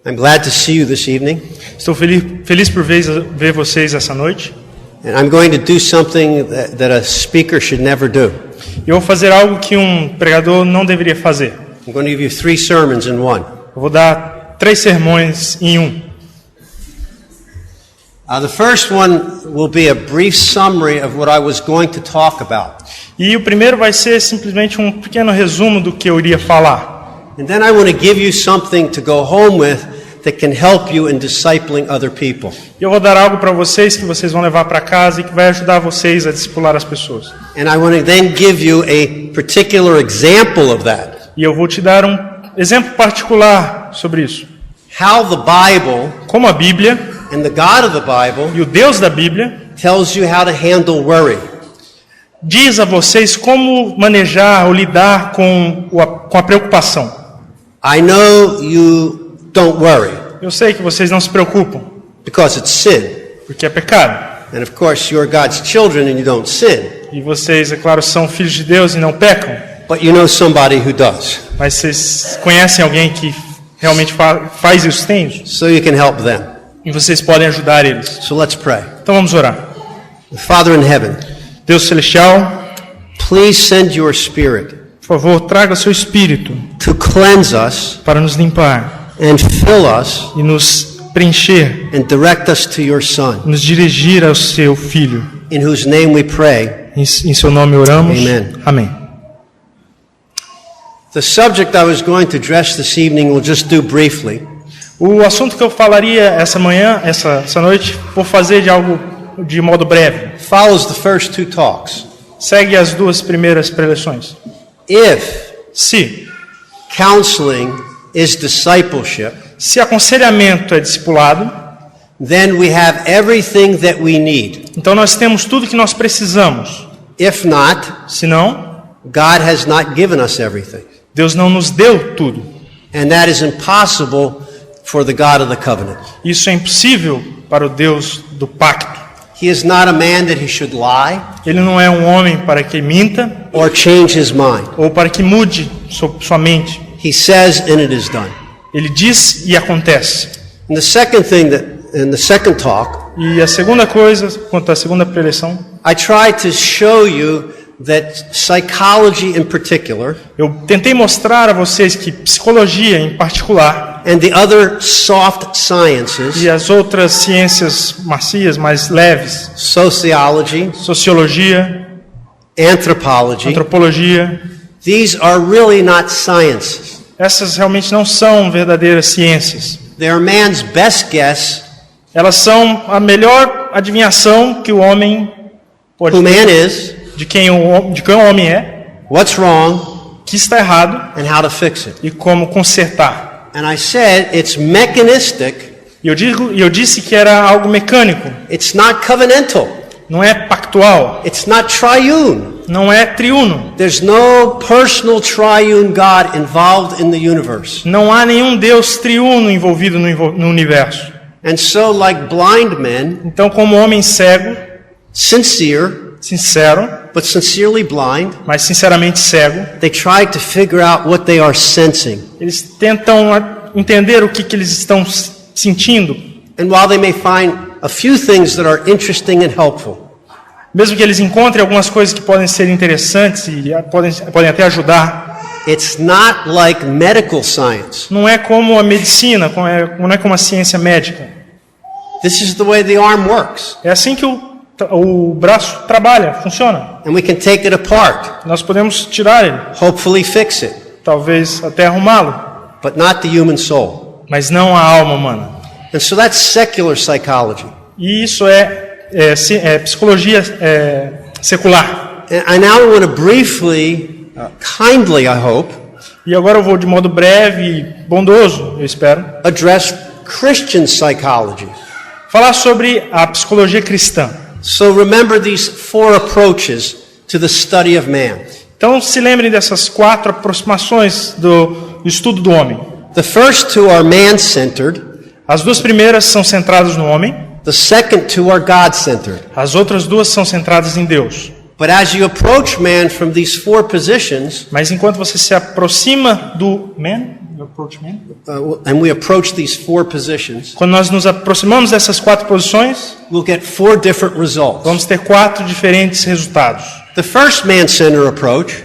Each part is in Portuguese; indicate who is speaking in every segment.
Speaker 1: I'm glad to see you this evening.
Speaker 2: Estou feliz por ver vocês essa noite.
Speaker 1: And I'm going to do something that a speaker should never do.
Speaker 2: Eu vou fazer algo que pregador não deveria fazer.
Speaker 1: I'm going to give you 3 sermons in one.
Speaker 2: Eu vou dar 3 sermões em um.
Speaker 1: The first one will be a brief summary of what I was going to talk about.
Speaker 2: E o primeiro vai ser simplesmente pequeno resumo do que eu iria falar.
Speaker 1: And then I want to give you something to go home with that can help you in discipling other people.
Speaker 2: Eu vou dar algo para vocês que vocês vão levar para casa e que vai ajudar vocês a discipular as pessoas.
Speaker 1: And I want to then give you a particular example of that.
Speaker 2: E eu vou te dar exemplo particular sobre isso.
Speaker 1: How the Bible,
Speaker 2: como a Bíblia
Speaker 1: and the God of the Bible,
Speaker 2: e o Deus da Bíblia
Speaker 1: tells you how to handle worry.
Speaker 2: Diz a vocês como manejar ou lidar com a preocupação.
Speaker 1: I know you don't worry.
Speaker 2: Eu sei que vocês não se preocupam.
Speaker 1: Because it's sin.
Speaker 2: Porque é pecado.
Speaker 1: And of course you're God's children and you don't sin.
Speaker 2: E vocês, é claro, são filhos de Deus e não pecam.
Speaker 1: But you know somebody who does.
Speaker 2: Mas vocês conhecem alguém que realmente faz isso, tem?
Speaker 1: So you can help them.
Speaker 2: E vocês podem ajudar eles.
Speaker 1: So let's pray.
Speaker 2: Então vamos orar.
Speaker 1: Father in heaven,
Speaker 2: Deus celestial,
Speaker 1: please send your spirit.
Speaker 2: Por favor, traga seu espírito
Speaker 1: to cleanse us
Speaker 2: para nos limpar
Speaker 1: and fill us
Speaker 2: e nos preencher
Speaker 1: and direct us to your Son.
Speaker 2: Nos dirigir ao seu filho.
Speaker 1: In whose name we pray.
Speaker 2: Em seu nome oramos.
Speaker 1: Amen.
Speaker 2: Amém.
Speaker 1: The subject I was going to address this evening we'll just do briefly.
Speaker 2: O assunto que eu falaria essa noite, vou fazer de modo breve.
Speaker 1: Follows the first 2 talks.
Speaker 2: Segue as 2 primeiras preleções.
Speaker 1: Se counseling is discipleship,
Speaker 2: se aconselhamento é discipulado,
Speaker 1: then we have everything that we need.
Speaker 2: Então nós temos tudo que nós precisamos.
Speaker 1: If not,
Speaker 2: se não,
Speaker 1: God has not given us everything.
Speaker 2: Deus não nos deu tudo.
Speaker 1: And that is impossible for the God of the covenant.
Speaker 2: Isso é impossível para o Deus do pacto.
Speaker 1: He is not a man that he should lie.
Speaker 2: Ele não é um homem para que minta.
Speaker 1: Or change his mind.
Speaker 2: Ou para que mude sua mente.
Speaker 1: He says and it is done.
Speaker 2: Ele diz e acontece.
Speaker 1: And the second thing that in the second talk,
Speaker 2: e a segunda coisa, quanto à segunda preleção,
Speaker 1: I tried to show you that psychology in particular,
Speaker 2: eu tentei mostrar a vocês que psicologia em particular,
Speaker 1: and the other soft sciences,
Speaker 2: e as outras ciências macias mais leves,
Speaker 1: sociology,
Speaker 2: sociologia, antropologia,
Speaker 1: these are really not sciences.
Speaker 2: Essas realmente não são verdadeiras ciências.
Speaker 1: They are man's best guess.
Speaker 2: Elas são a melhor adivinhação que o homem pode ter de quem o homem é,
Speaker 1: what's wrong,
Speaker 2: que está errado,
Speaker 1: and how to fix it.
Speaker 2: E como consertar.
Speaker 1: And I said it's mechanistic.
Speaker 2: E eu disse que era algo mecânico.
Speaker 1: It's not covenantal.
Speaker 2: Não é pactual.
Speaker 1: It's not triune.
Speaker 2: Não é triuno.
Speaker 1: There's no personal triune God involved in the universe.
Speaker 2: Não há nenhum Deus triuno envolvido no universo.
Speaker 1: And so, like blind men,
Speaker 2: então como homem cego,
Speaker 1: sincero,
Speaker 2: but
Speaker 1: sincerely blind,
Speaker 2: mas sinceramente cego,
Speaker 1: they try to figure out what they are sensing.
Speaker 2: Eles tentam entender o que eles estão sentindo.
Speaker 1: And while they may find a few things that are interesting and helpful,
Speaker 2: mesmo que eles encontrem algumas coisas que podem ser interessantes e podem até ajudar,
Speaker 1: it's not like medical science.
Speaker 2: Não é como a medicina, não é como a ciência médica.
Speaker 1: This is the way the arm works.
Speaker 2: É assim que o braço trabalha, funciona.
Speaker 1: And we can take it apart.
Speaker 2: Nós podemos tirar ele.
Speaker 1: Hopefully fix it.
Speaker 2: Talvez até arrumá-lo.
Speaker 1: But not the human soul.
Speaker 2: Mas não a alma humana.
Speaker 1: And so that's secular psychology.
Speaker 2: E isso é psicologia secular.
Speaker 1: And I now want to briefly, kindly, I hope,
Speaker 2: e agora eu vou de modo breve e bondoso, eu espero,
Speaker 1: address Christian psychology.
Speaker 2: Falar sobre a psicologia cristã.
Speaker 1: So remember these 4 approaches to the study of man.
Speaker 2: Então se lembrem dessas 4 aproximações do estudo do homem.
Speaker 1: The first 2 are man-centered.
Speaker 2: As 2 primeiras são centradas no homem.
Speaker 1: The second 2 are God-centered.
Speaker 2: As outras 2 são centradas em Deus.
Speaker 1: But as you approach man from these 4 positions,
Speaker 2: Mas enquanto você se aproxima do
Speaker 1: and we approach these 4 positions,
Speaker 2: quando nós nos aproximamos dessas 4 posições,
Speaker 1: we'll get 4 different results.
Speaker 2: vamos ter 4 diferentes resultados.
Speaker 1: The first man-centered approach,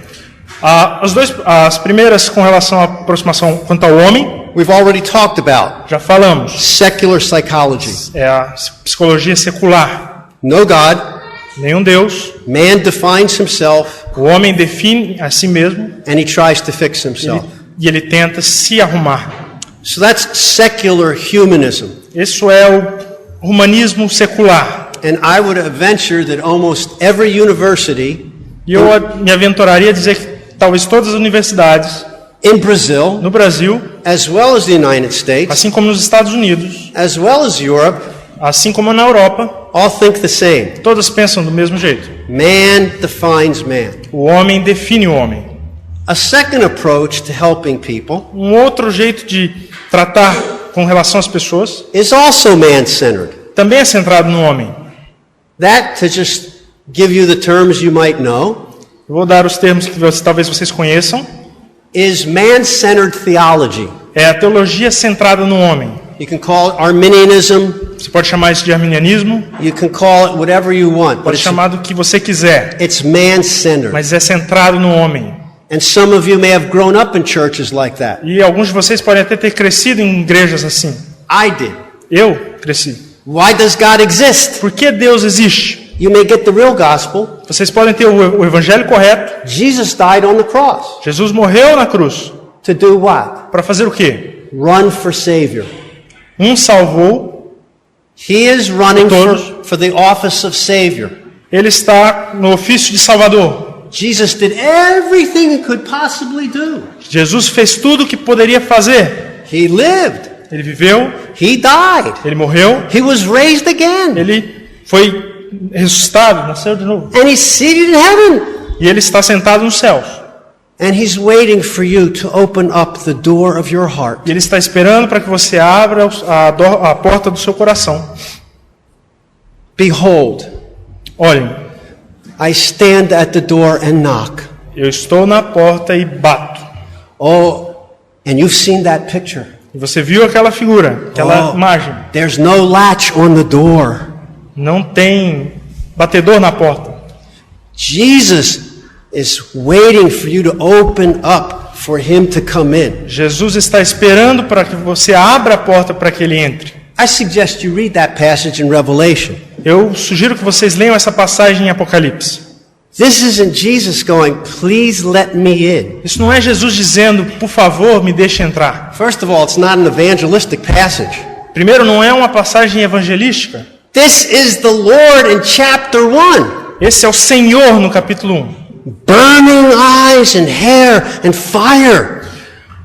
Speaker 2: As primeiras com relação à aproximação quanto ao homem,
Speaker 1: we've already talked about.
Speaker 2: já falamos.
Speaker 1: Secular psychology.
Speaker 2: É a psicologia secular.
Speaker 1: No God,
Speaker 2: Nenhum Deus.
Speaker 1: man defines himself,
Speaker 2: O homem define a si mesmo
Speaker 1: and he tries to fix himself.
Speaker 2: e ele tenta se arrumar.
Speaker 1: So that's secular humanism.
Speaker 2: Isso é o humanismo secular.
Speaker 1: And I would venture that almost every university
Speaker 2: E eu me aventuraria a dizer que talvez todas as universidades
Speaker 1: in Brazil,
Speaker 2: no Brasil,
Speaker 1: as well as the United States,
Speaker 2: assim como nos Estados Unidos,
Speaker 1: as well as Europe,
Speaker 2: assim como na Europa,
Speaker 1: all think the same.
Speaker 2: todas pensam do mesmo jeito.
Speaker 1: Man defines man.
Speaker 2: O homem define o homem.
Speaker 1: A second approach to helping people
Speaker 2: Um outro jeito de tratar com relação às pessoas
Speaker 1: is also man-centered.
Speaker 2: também é centrado no homem.
Speaker 1: That, to just give you the terms you might know,
Speaker 2: Eu vou dar os termos que talvez vocês conheçam.
Speaker 1: is man-centered theology.
Speaker 2: É a teologia centrada no homem.
Speaker 1: You can call it Arminianism,
Speaker 2: Você pode chamar isso de arminianismo,
Speaker 1: you can call it whatever you want, but
Speaker 2: pode chamar do que você quiser,
Speaker 1: it's man-centered.
Speaker 2: mas é centrado no homem.
Speaker 1: And some of you may have grown up in churches like that.
Speaker 2: E alguns de vocês podem até ter crescido em igrejas assim.
Speaker 1: I did.
Speaker 2: Eu cresci.
Speaker 1: Why does God exist?
Speaker 2: Por que Deus existe?
Speaker 1: You may get the real gospel.
Speaker 2: Vocês podem ter o evangelho correto.
Speaker 1: Jesus died on the cross.
Speaker 2: Jesus morreu na cruz.
Speaker 1: To do what?
Speaker 2: Para fazer o quê?
Speaker 1: Run for Savior.
Speaker 2: Um salvou,
Speaker 1: He is running
Speaker 2: Todos.
Speaker 1: for the office of Savior.
Speaker 2: ele está no ofício de Salvador.
Speaker 1: Jesus did everything he could possibly do.
Speaker 2: Jesus fez tudo o que poderia fazer.
Speaker 1: He lived.
Speaker 2: Ele viveu,
Speaker 1: He died.
Speaker 2: ele morreu,
Speaker 1: He was raised again.
Speaker 2: ele foi ressuscitado, nasceu de novo.
Speaker 1: And he's seated in heaven.
Speaker 2: E ele está sentado nos céus.
Speaker 1: And he's waiting for you to open up the door of your heart.
Speaker 2: E ele está esperando para que você abra a porta do seu coração.
Speaker 1: Behold,
Speaker 2: Olhem,
Speaker 1: I stand at the door and knock.
Speaker 2: eu estou na porta e bato.
Speaker 1: Oh, and you've seen that picture.
Speaker 2: E você viu aquela figura, aquela
Speaker 1: Oh.
Speaker 2: imagem.
Speaker 1: There's no latch on the door.
Speaker 2: Não tem batedor na porta.
Speaker 1: Jesus is waiting for you to open up for him to come in.
Speaker 2: Jesus está esperando para que você abra a porta para que ele entre.
Speaker 1: I suggest you read that passage in Revelation.
Speaker 2: Eu sugiro que vocês leiam essa passagem em Apocalipse.
Speaker 1: This isn't Jesus going, please let me in.
Speaker 2: Isso não é Jesus dizendo, por favor, me deixe entrar.
Speaker 1: First of all, it's not an evangelistic passage.
Speaker 2: Primeiro, não é uma passagem evangelística.
Speaker 1: This is the Lord in chapter 1.
Speaker 2: Esse é o Senhor no capítulo 1.
Speaker 1: Burning eyes and hair and fire.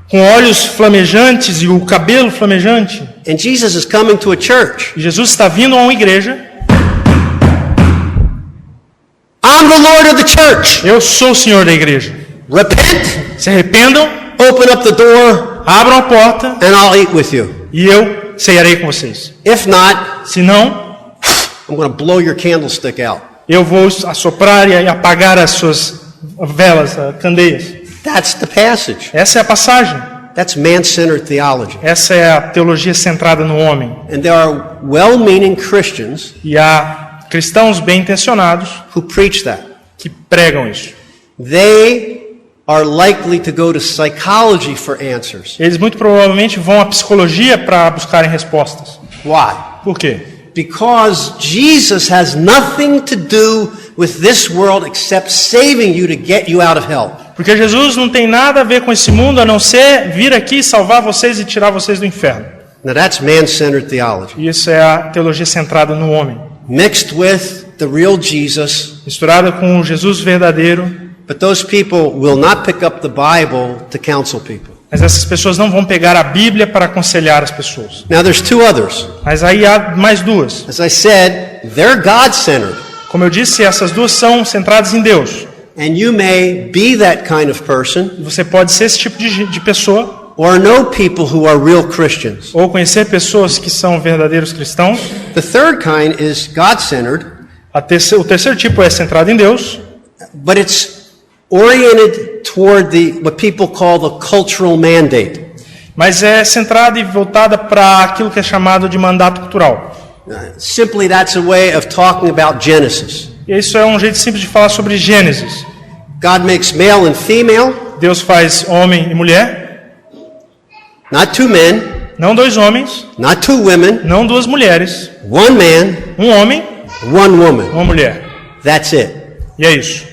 Speaker 2: Com olhos flamejantes e o cabelo flamejante.
Speaker 1: And Jesus is coming to a church.
Speaker 2: E Jesus está vindo a uma igreja.
Speaker 1: I'm the Lord of the church.
Speaker 2: Eu sou o Senhor da igreja.
Speaker 1: Repent,
Speaker 2: Se arrependam,
Speaker 1: open up the door,
Speaker 2: abram a porta
Speaker 1: and I'll eat with you.
Speaker 2: e eu cearei com vocês.
Speaker 1: If not,
Speaker 2: Se não,
Speaker 1: I'm going to blow your candlestick out.
Speaker 2: eu vou assoprar e apagar as suas velas, candeias.
Speaker 1: That's the passage.
Speaker 2: Essa é a passagem.
Speaker 1: That's man-centered theology.
Speaker 2: Essa é a teologia centrada no homem.
Speaker 1: And there are well-meaning Christians
Speaker 2: E há cristãos bem intencionados
Speaker 1: who preach that.
Speaker 2: que pregam isso.
Speaker 1: They are likely to go to psychology for answers.
Speaker 2: Eles muito provavelmente vão à psicologia para buscarem respostas.
Speaker 1: Why?
Speaker 2: Por quê?
Speaker 1: Because Jesus has nothing to do with this world except saving you to get you out of hell.
Speaker 2: Porque Jesus não tem nada a ver com esse mundo a não ser vir aqui salvar vocês e tirar vocês do inferno.
Speaker 1: Now that's man-centered theology.
Speaker 2: E isso é a teologia centrada no homem,
Speaker 1: Mixed with the real Jesus,
Speaker 2: misturada com o Jesus verdadeiro.
Speaker 1: but those people will not pick up the Bible to counsel people.
Speaker 2: Mas essas pessoas não vão pegar a Bíblia para aconselhar as pessoas.
Speaker 1: Now there's two others.
Speaker 2: Mas aí há mais duas.
Speaker 1: As I said, they're God-centered.
Speaker 2: Como eu disse, essas duas são centradas em Deus.
Speaker 1: And you may be that kind of person
Speaker 2: E você pode ser esse tipo de pessoa,
Speaker 1: or know people who are real Christians.
Speaker 2: ou conhecer pessoas que são verdadeiros cristãos.
Speaker 1: The third kind is God-centered,
Speaker 2: O terceiro tipo é centrado em Deus,
Speaker 1: but it's oriented toward what people call the cultural mandate.
Speaker 2: Mas é centrada e voltada para aquilo que é chamado de mandato cultural.
Speaker 1: Simply, that's a way of talking about Genesis.
Speaker 2: Isso é um jeito simples de falar sobre Gênesis.
Speaker 1: God makes male and female.
Speaker 2: Deus faz homem e mulher.
Speaker 1: Not two men.
Speaker 2: Não dois homens.
Speaker 1: Not two women.
Speaker 2: Não duas mulheres.
Speaker 1: One man.
Speaker 2: Um homem.
Speaker 1: One woman.
Speaker 2: Uma mulher.
Speaker 1: That's it.
Speaker 2: E é isso.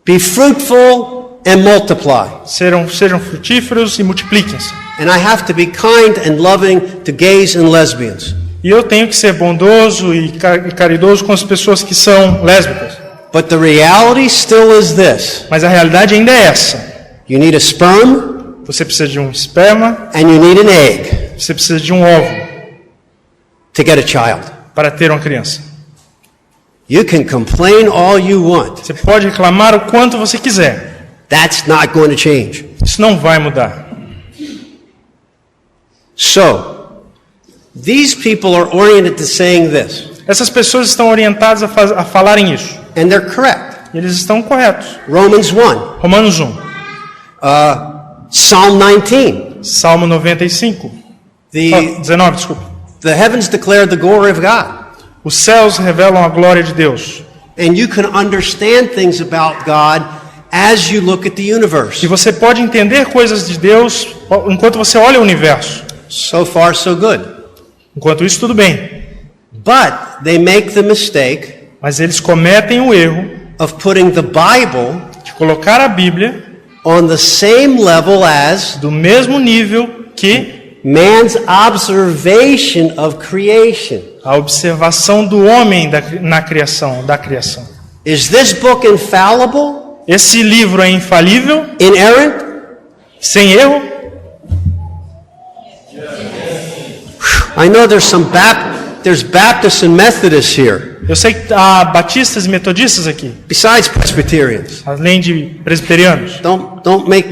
Speaker 1: Be fruitful and multiply.
Speaker 2: Sejam frutíferos e multipliquem-se.
Speaker 1: And I have to be kind and loving to gays and lesbians.
Speaker 2: E eu tenho que ser bondoso e caridoso com as pessoas que são lésbicas.
Speaker 1: But the reality still is this.
Speaker 2: Mas a realidade ainda é essa.
Speaker 1: You need a sperm.
Speaker 2: Você precisa de um esperma.
Speaker 1: And you need an egg.
Speaker 2: Você precisa de um ovo.
Speaker 1: To get a child.
Speaker 2: Para ter uma criança.
Speaker 1: You can complain all you want.
Speaker 2: Você pode reclamar o quanto você quiser.
Speaker 1: That's not going to change.
Speaker 2: Isso não vai mudar.
Speaker 1: So, these people are oriented to saying this.
Speaker 2: Essas pessoas estão orientadas a falarem isso.
Speaker 1: And they're correct.
Speaker 2: E eles estão corretos.
Speaker 1: Romans 1.
Speaker 2: Romanos 1.
Speaker 1: Psalm 19.
Speaker 2: Salmo 95. 19, desculpa.
Speaker 1: The heavens declare the glory of God.
Speaker 2: Os céus revelam a glória de Deus.
Speaker 1: And you can understand things about God as you look at the universe.
Speaker 2: E você pode entender coisas de Deus enquanto você olha o universo.
Speaker 1: So far, so good.
Speaker 2: Enquanto isso, tudo bem.
Speaker 1: But they make the mistake
Speaker 2: Mas eles cometem o erro
Speaker 1: of putting the Bible
Speaker 2: de colocar a Bíblia
Speaker 1: on the same level as
Speaker 2: do mesmo nível que
Speaker 1: man's observation of creation.
Speaker 2: a observação do homem na criação, da criação.
Speaker 1: Is this book infallible?
Speaker 2: Esse livro é infalível?
Speaker 1: Inerrant?
Speaker 2: Sem erro?
Speaker 1: I know there's Baptists and Methodists here.
Speaker 2: Eu sei que há batistas e metodistas aqui,
Speaker 1: Besides Presbyterians.
Speaker 2: além de presbiterianos.
Speaker 1: Don't make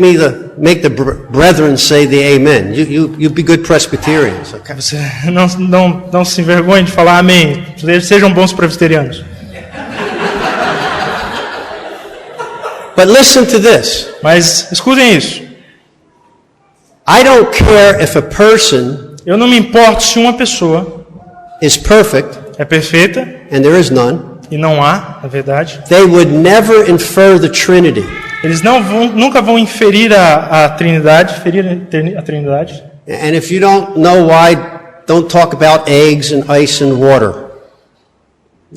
Speaker 1: the brethren say the amen. You be good Presbyterians. Okay?
Speaker 2: Você não se envergonhe de falar amém. Sejam bons presbiterianos.
Speaker 1: But listen to this.
Speaker 2: Mas escutem isso.
Speaker 1: I don't care if a person
Speaker 2: Eu não me importo se uma pessoa
Speaker 1: is perfect,
Speaker 2: é perfeita,
Speaker 1: and there is none.
Speaker 2: e não há, na verdade.
Speaker 1: They would never infer the Trinity.
Speaker 2: Eles nunca vão inferir a Trindade, ferir a Trindade.
Speaker 1: And if you don't know why, don't talk about eggs and ice and water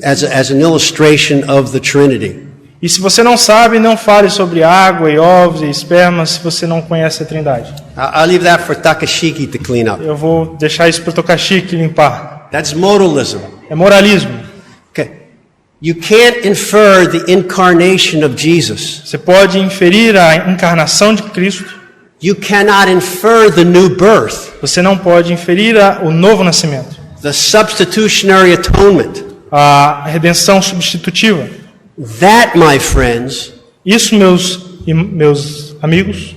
Speaker 1: as an illustration of the Trinity.
Speaker 2: E se você não sabe, não fale sobre água e ovos e esperma se você não conhece a Trindade.
Speaker 1: I'll leave that for Takashiki to clean up.
Speaker 2: Eu vou deixar isso para o Tokashiki limpar.
Speaker 1: That's modalism.
Speaker 2: É moralismo.
Speaker 1: Okay. You can't infer the incarnation of Jesus.
Speaker 2: Você pode inferir a encarnação de Cristo.
Speaker 1: You cannot infer the new birth,
Speaker 2: Você não pode inferir o novo nascimento.
Speaker 1: the substitutionary atonement.
Speaker 2: A redenção substitutiva.
Speaker 1: That, my friends,
Speaker 2: Isso, meus amigos,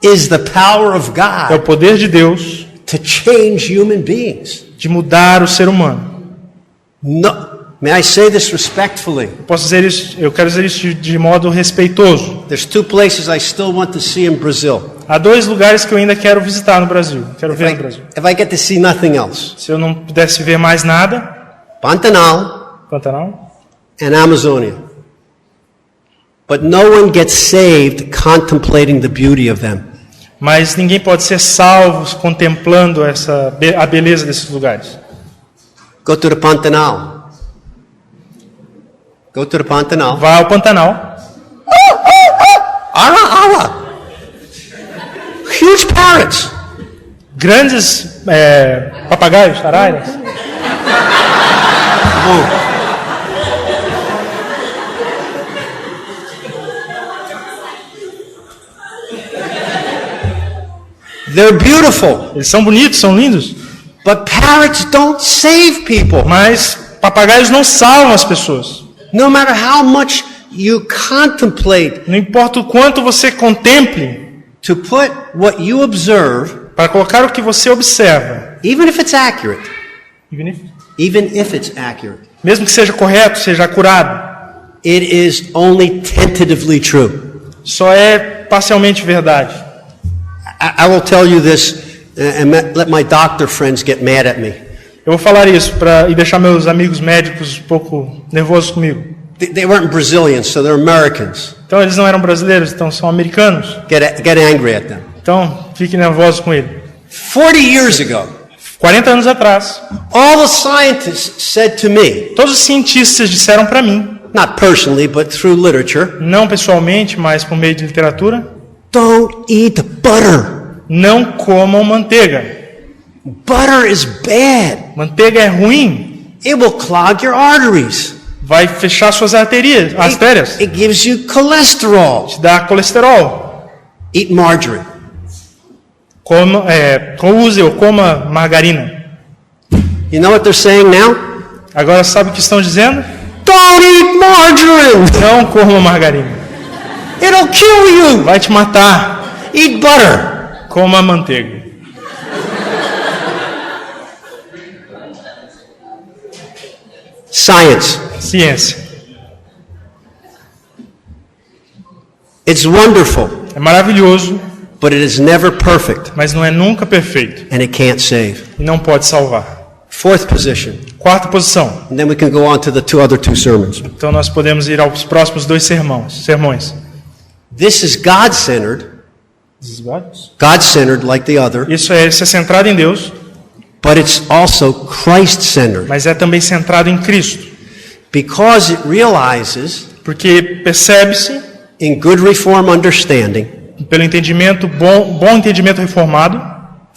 Speaker 1: is the power of
Speaker 2: é o
Speaker 1: God
Speaker 2: poder de Deus
Speaker 1: to change human beings.
Speaker 2: de mudar o ser humano.
Speaker 1: No, may I say this respectfully?
Speaker 2: Eu quero dizer isso de modo respeitoso.
Speaker 1: There's two places I still want to see in Brazil.
Speaker 2: Há 2 lugares que eu ainda quero visitar no Brasil. Quero ver no Brasil.
Speaker 1: If I get to see nothing else,
Speaker 2: Se eu não pudesse ver mais nada,
Speaker 1: Pantanal
Speaker 2: Pantanal,
Speaker 1: and Amazonia. But no one gets saved contemplating the beauty of them.
Speaker 2: mas ninguém pode ser salvo contemplando a beleza desses lugares.
Speaker 1: Go to the Pantanal. Go to the Pantanal.
Speaker 2: Vá ao Pantanal.
Speaker 1: Ara! Huge parrots.
Speaker 2: Grandes papagaios, araias.
Speaker 1: Oh. They're beautiful.
Speaker 2: Eles são bonitos, são lindos.
Speaker 1: But parrots don't save people.
Speaker 2: Mas papagaios não salvam as pessoas.
Speaker 1: No matter how much you contemplate,
Speaker 2: Não importa o quanto você contemple,
Speaker 1: to put what you observe,
Speaker 2: para colocar o que você observa,
Speaker 1: even if it's accurate,
Speaker 2: mesmo que seja correto, seja acurado,
Speaker 1: it is only tentatively true.
Speaker 2: Só é parcialmente verdade.
Speaker 1: I will tell you this and let my doctor friends get mad at me.
Speaker 2: Eu vou falar isso e deixar meus amigos médicos um pouco nervosos comigo.
Speaker 1: They weren't Brazilians, so they're Americans.
Speaker 2: Então eles não eram brasileiros, então são americanos.
Speaker 1: Get angry at them.
Speaker 2: Então fiquem nervosos com ele.
Speaker 1: 40 years ago,
Speaker 2: 40 anos atrás,
Speaker 1: all the scientists said to me,
Speaker 2: todos os cientistas disseram para mim,
Speaker 1: not personally, but through literature,
Speaker 2: não pessoalmente, mas por meio de literatura,
Speaker 1: don't eat butter.
Speaker 2: não comam manteiga.
Speaker 1: Butter is bad.
Speaker 2: Manteiga é ruim.
Speaker 1: It will clog your arteries.
Speaker 2: Vai fechar suas artérias.
Speaker 1: It gives you cholesterol.
Speaker 2: Te dá colesterol.
Speaker 1: Eat margarine.
Speaker 2: Use ou coma margarina.
Speaker 1: You know what they're saying now?
Speaker 2: Agora sabe o que estão dizendo?
Speaker 1: Don't eat margarine.
Speaker 2: Não coma margarina.
Speaker 1: It'll kill you.
Speaker 2: Vai te matar.
Speaker 1: Eat butter.
Speaker 2: Coma manteiga.
Speaker 1: Science.
Speaker 2: Ciência.
Speaker 1: It's wonderful.
Speaker 2: É maravilhoso.
Speaker 1: But it is never perfect.
Speaker 2: Mas não é nunca perfeito.
Speaker 1: And it can't save.
Speaker 2: E não pode salvar.
Speaker 1: Fourth position.
Speaker 2: Quarta posição.
Speaker 1: And then we can go on to the other two sermons.
Speaker 2: Então nós podemos ir aos próximos dois sermões.
Speaker 1: This is God-centered. God-centered like the other.
Speaker 2: Isso é centrado em Deus.
Speaker 1: But it's also Christ-centered.
Speaker 2: Mas é também centrado em Cristo.
Speaker 1: Because it realizes,
Speaker 2: porque percebe-se,
Speaker 1: in good reform understanding,
Speaker 2: pelo entendimento bom entendimento reformado,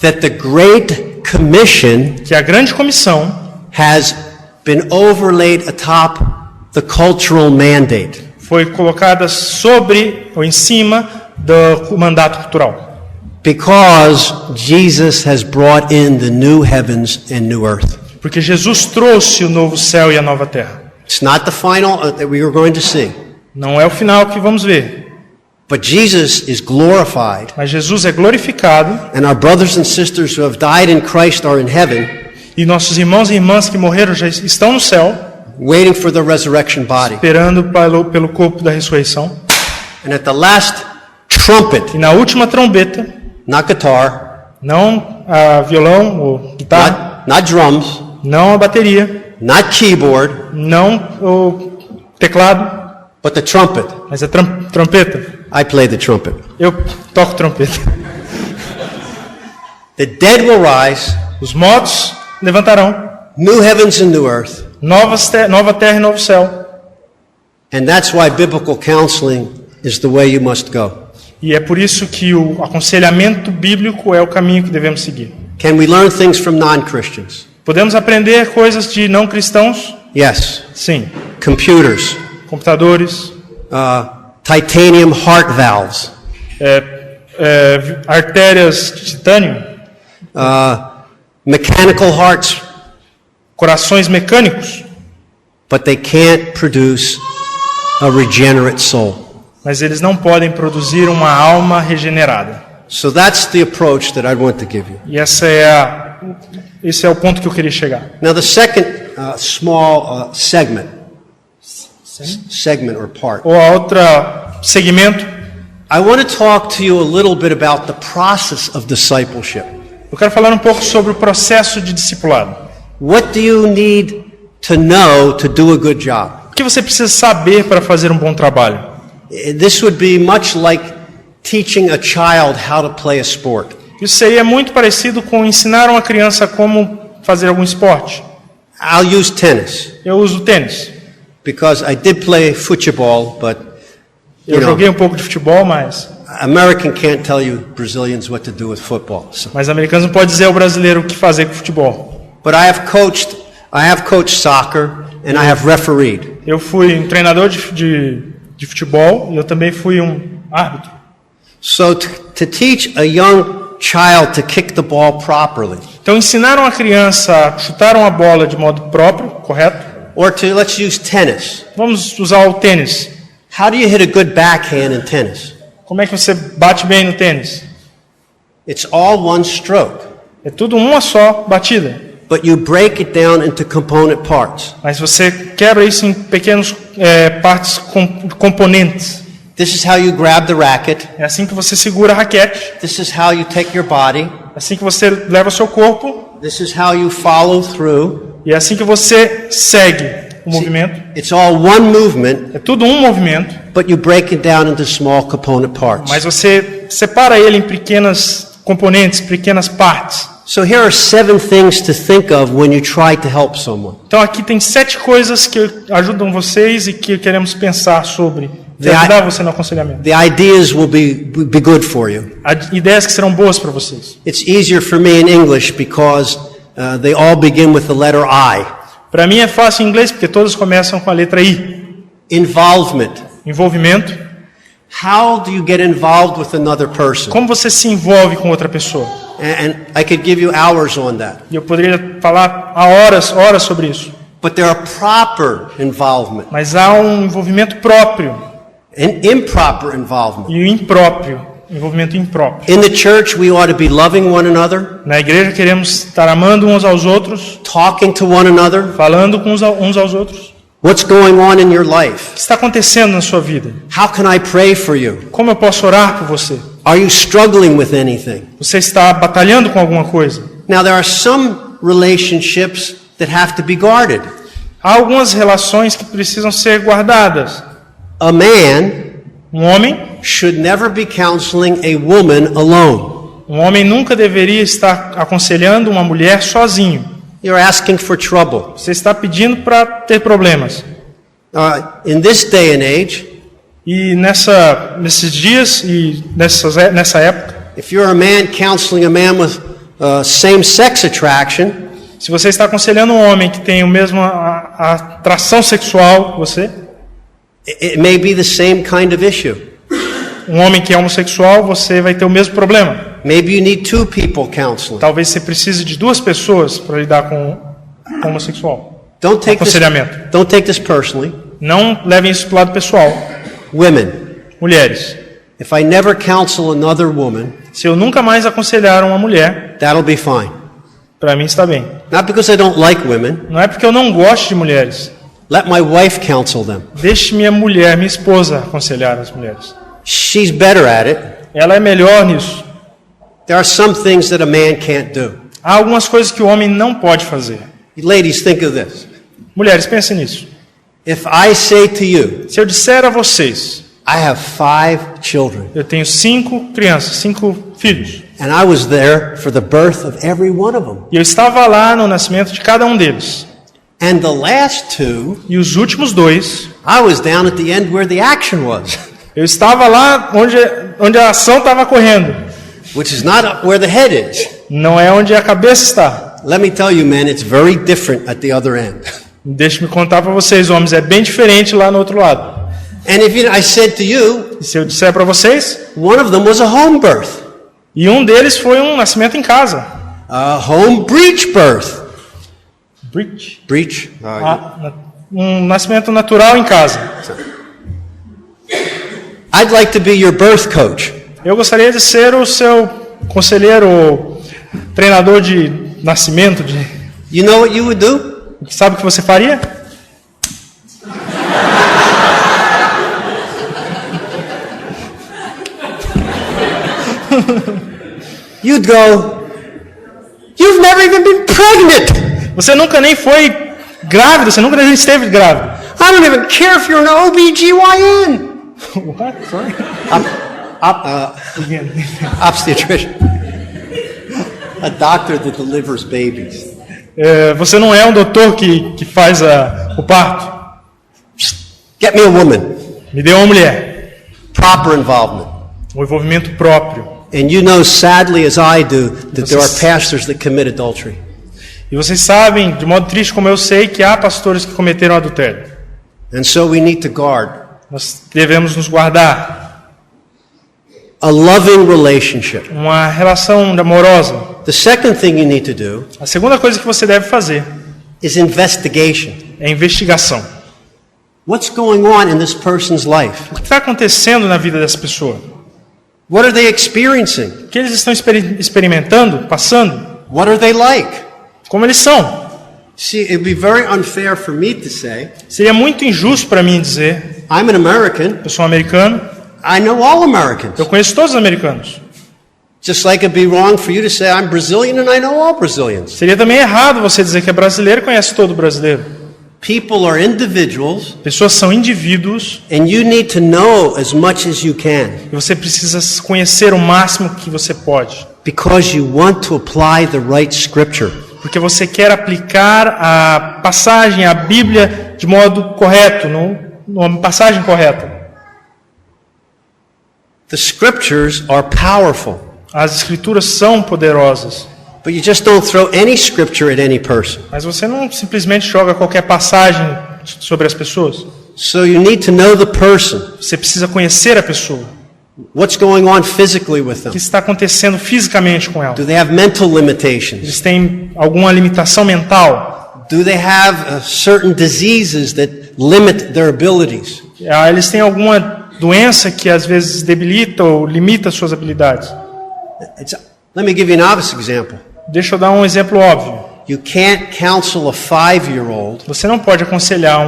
Speaker 1: that the Great Commission,
Speaker 2: que a grande comissão,
Speaker 1: has been overlaid atop the cultural mandate.
Speaker 2: Foi colocada sobre ou em cima do mandato cultural.
Speaker 1: Because Jesus has brought in the new heavens and new earth.
Speaker 2: Porque Jesus trouxe o novo céu e a nova terra.
Speaker 1: It's not the final that we are going to see.
Speaker 2: Não é o final que vamos ver.
Speaker 1: But Jesus is glorified.
Speaker 2: Mas Jesus é glorificado.
Speaker 1: And our brothers and sisters who have died in Christ are in heaven.
Speaker 2: E nossos irmãos e irmãs que morreram já estão no céu.
Speaker 1: Waiting for the resurrection body.
Speaker 2: Esperando pelo corpo da ressurreição.
Speaker 1: And at the last trumpet.
Speaker 2: E na última trombeta.
Speaker 1: Not guitar.
Speaker 2: Não violão ou guitarra.
Speaker 1: Not drums.
Speaker 2: Não a bateria.
Speaker 1: Not keyboard.
Speaker 2: Não o teclado.
Speaker 1: But the trumpet.
Speaker 2: Mas a trompeta.
Speaker 1: I play the trumpet.
Speaker 2: Eu toco trompeta.
Speaker 1: The dead will rise.
Speaker 2: Os mortos levantarão.
Speaker 1: New heavens and new earth.
Speaker 2: Nova terra e novo céu.
Speaker 1: And that's why biblical counseling is the way you must go.
Speaker 2: E é por isso que o aconselhamento bíblico é o caminho que devemos seguir.
Speaker 1: Can we learn things from non-Christians?
Speaker 2: Podemos aprender coisas de não cristãos?
Speaker 1: Yes.
Speaker 2: Sim.
Speaker 1: Computers.
Speaker 2: Computadores.
Speaker 1: Titanium heart valves.
Speaker 2: Artérias de titânio.
Speaker 1: Mechanical hearts.
Speaker 2: Corações mecânicos.
Speaker 1: But they can't produce a regenerate soul.
Speaker 2: Mas eles não podem produzir uma alma regenerada.
Speaker 1: So that's the approach that I want to give you.
Speaker 2: E esse é o ponto que eu queria chegar.
Speaker 1: Now the second small segment or part.
Speaker 2: Ou a outra segmento.
Speaker 1: I want to talk to you a little bit about the process of discipleship.
Speaker 2: Eu quero falar um pouco sobre o processo de discipulado.
Speaker 1: What do you need to know to do a good job?
Speaker 2: O que você precisa saber para fazer um bom trabalho?
Speaker 1: This would be much like teaching a child how to play a sport.
Speaker 2: Isso aí é muito parecido com ensinar uma criança como fazer algum esporte.
Speaker 1: I'll use tennis.
Speaker 2: Eu uso tênis.
Speaker 1: Because I did play football, but
Speaker 2: eu joguei um pouco de futebol, mas
Speaker 1: American can't tell you Brazilians what to do with football. So.
Speaker 2: Mas americanos não pode dizer ao brasileiro o que fazer com futebol.
Speaker 1: But I have coached soccer and I have refereed.
Speaker 2: Eu fui um treinador de futebol e eu também fui um árbitro.
Speaker 1: So to teach a young child to kick the ball properly.
Speaker 2: Então ensinar uma criança a chutar uma bola de modo próprio, correto?
Speaker 1: Or let's use tennis.
Speaker 2: Vamos usar o tênis.
Speaker 1: How do you hit a good backhand in tennis?
Speaker 2: Como é que você bate bem no tênis?
Speaker 1: It's all one stroke.
Speaker 2: É tudo uma só batida.
Speaker 1: but you break it down into component parts.
Speaker 2: Mas você quebra isso em pequenos partes componentes.
Speaker 1: This is how you grab the racket.
Speaker 2: É assim que você segura a raquete.
Speaker 1: This is how you take your body.
Speaker 2: É assim que você leva o seu corpo.
Speaker 1: This is how you follow through.
Speaker 2: E é assim que você segue o movimento.
Speaker 1: It's all one movement,
Speaker 2: É tudo um movimento,
Speaker 1: but you break it down into small component parts.
Speaker 2: mas você separa ele em pequenas componentes, pequenas partes.
Speaker 1: So here are 7 things to think of when you try to help someone.
Speaker 2: Então aqui tem 7 coisas que ajudam vocês e que queremos pensar sobre. De
Speaker 1: The i-
Speaker 2: ajudar você no aconselhamento.
Speaker 1: The ideas will be good for you.
Speaker 2: Ideias que serão boas para vocês.
Speaker 1: It's easier for me in English because they all begin with the letter I.
Speaker 2: Para mim é fácil em inglês porque todas começam com a letra I.
Speaker 1: Involvement.
Speaker 2: Envolvimento.
Speaker 1: How do you get involved with another person?
Speaker 2: Como você se envolve com outra pessoa?
Speaker 1: And I could give you hours on that.
Speaker 2: E eu poderia falar há horas sobre isso.
Speaker 1: But there are proper involvement
Speaker 2: Mas há um envolvimento próprio
Speaker 1: and improper involvement.
Speaker 2: e o impróprio. Envolvimento impróprio.
Speaker 1: In the church, we ought to be loving one another,
Speaker 2: Na igreja queremos estar amando uns aos outros,
Speaker 1: talking to one another.
Speaker 2: falando com uns aos outros.
Speaker 1: What's going on in your
Speaker 2: O
Speaker 1: life?
Speaker 2: que está acontecendo na sua vida?
Speaker 1: How can I pray for you?
Speaker 2: Como eu posso orar por você?
Speaker 1: Are you struggling with anything?
Speaker 2: Você está batalhando com alguma coisa?
Speaker 1: Now, there are some relationships that have to be guarded.
Speaker 2: Há algumas relações que precisam ser guardadas.
Speaker 1: A man
Speaker 2: Um homem
Speaker 1: should never be counseling a woman alone.
Speaker 2: Um homem nunca deveria estar aconselhando uma mulher sozinho.
Speaker 1: You're asking for trouble.
Speaker 2: Você está pedindo para ter problemas.
Speaker 1: In this day and age,
Speaker 2: E nesses dias e nessa época,
Speaker 1: if you're a man counseling a man with same-sex attraction,
Speaker 2: se você está aconselhando um homem que tem o mesmo a atração sexual que você,
Speaker 1: it may be the same kind of issue.
Speaker 2: um homem que é homossexual, você vai ter o mesmo problema.
Speaker 1: Maybe you need 2 people counseling.
Speaker 2: Talvez você precise de 2 pessoas para lidar com o homossexual.
Speaker 1: Don't take this personally.
Speaker 2: Não levem isso para o lado pessoal.
Speaker 1: Women,
Speaker 2: Mulheres,
Speaker 1: if I never counsel another woman,
Speaker 2: se eu nunca mais aconselhar uma mulher,
Speaker 1: that'll be fine.
Speaker 2: para mim está bem.
Speaker 1: Not because I don't like women.
Speaker 2: Não é porque eu não gosto de mulheres.
Speaker 1: Let my wife counsel them.
Speaker 2: Deixe minha esposa, aconselhar as mulheres.
Speaker 1: She's better at it.
Speaker 2: Ela é melhor nisso.
Speaker 1: There are some things that a man can't do.
Speaker 2: Há algumas coisas que o homem não pode fazer.
Speaker 1: Ladies, think of this.
Speaker 2: Mulheres, pensem nisso.
Speaker 1: If I say to you,
Speaker 2: Se eu disser a vocês,
Speaker 1: I have 5 children,
Speaker 2: eu tenho 5 crianças, 5 filhos,
Speaker 1: and I was there for the birth of every one of them,
Speaker 2: e eu estava lá no nascimento de cada um deles,
Speaker 1: and the last 2,
Speaker 2: e os últimos 2,
Speaker 1: I was down at the end where the action was,
Speaker 2: eu estava lá onde a ação estava correndo,
Speaker 1: which is not where the head is.
Speaker 2: não é onde a cabeça está.
Speaker 1: Let me tell you, man, it's very different at the other end.
Speaker 2: Deixe-me contar para vocês, homens, é bem diferente lá no outro lado.
Speaker 1: And if I said to you,
Speaker 2: E se eu disser para vocês,
Speaker 1: one of them was a home birth,
Speaker 2: e um deles foi um nascimento em casa.
Speaker 1: a home breech birth.
Speaker 2: Breech.
Speaker 1: Breech?
Speaker 2: Um nascimento natural em casa.
Speaker 1: I'd like to be your birth coach.
Speaker 2: Eu gostaria de ser o seu conselheiro, ou treinador de nascimento.
Speaker 1: You know what you would do?
Speaker 2: Sabe o que você faria?
Speaker 1: You'd go, you've never even been pregnant.
Speaker 2: Você nunca nem foi grávida, você nunca nem esteve grávida.
Speaker 1: I don't even care if you're an OBGYN.
Speaker 2: What? Sorry.
Speaker 1: Obstetrician. A doctor that delivers babies.
Speaker 2: Você não é um doutor que faz o parto.
Speaker 1: Get me a woman.
Speaker 2: Me dê uma mulher.
Speaker 1: Proper involvement.
Speaker 2: Um envolvimento próprio.
Speaker 1: And you know, sadly as I do, that there are pastors that commit adultery.
Speaker 2: E vocês sabem, de modo triste como eu sei, que há pastores que cometeram adultério.
Speaker 1: And so we need to guard.
Speaker 2: Nós devemos nos guardar.
Speaker 1: A loving relationship.
Speaker 2: Uma relação amorosa.
Speaker 1: The second thing you need to do
Speaker 2: A segunda coisa que você deve fazer
Speaker 1: is investigation.
Speaker 2: é investigação.
Speaker 1: What's going on in this person's life?
Speaker 2: O que está acontecendo na vida dessa pessoa?
Speaker 1: What are they experiencing?
Speaker 2: O que eles estão experimentando, passando?
Speaker 1: What are they like?
Speaker 2: como eles são.
Speaker 1: See, it would be very unfair for me to say,
Speaker 2: Seria muito injusto para mim dizer,
Speaker 1: I'm an American,
Speaker 2: eu sou um americano,
Speaker 1: I know all Americans.
Speaker 2: eu conheço todos os americanos.
Speaker 1: Just like it'd be wrong for you to say, I'm Brazilian and I know all Brazilians.
Speaker 2: Seria também errado você dizer que é brasileiro e conhece todo brasileiro.
Speaker 1: People are individuals,
Speaker 2: Pessoas são indivíduos
Speaker 1: and you need to know as much as you can,
Speaker 2: e você precisa conhecer o máximo que você pode.
Speaker 1: because you want to apply the right scripture.
Speaker 2: Porque você quer aplicar a passagem, a Bíblia, de modo correto, numa passagem correta.
Speaker 1: The scriptures are powerful,
Speaker 2: As escrituras são poderosas,
Speaker 1: but you just don't throw any scripture at any person.
Speaker 2: mas você não simplesmente joga qualquer passagem sobre as pessoas.
Speaker 1: So you need to know the person.
Speaker 2: Você precisa conhecer a pessoa.
Speaker 1: What's going on physically with
Speaker 2: O
Speaker 1: them?
Speaker 2: que está acontecendo fisicamente com ela?
Speaker 1: Do they have mental limitations?
Speaker 2: Eles têm alguma limitação mental?
Speaker 1: Do they have certain diseases that limit their abilities?
Speaker 2: Eles têm alguma doença que às vezes debilita ou limita suas habilidades?
Speaker 1: Let me give you an obvious example.
Speaker 2: Deixa eu dar um exemplo óbvio.
Speaker 1: You can't counsel a 5-year-old
Speaker 2: Você não pode aconselhar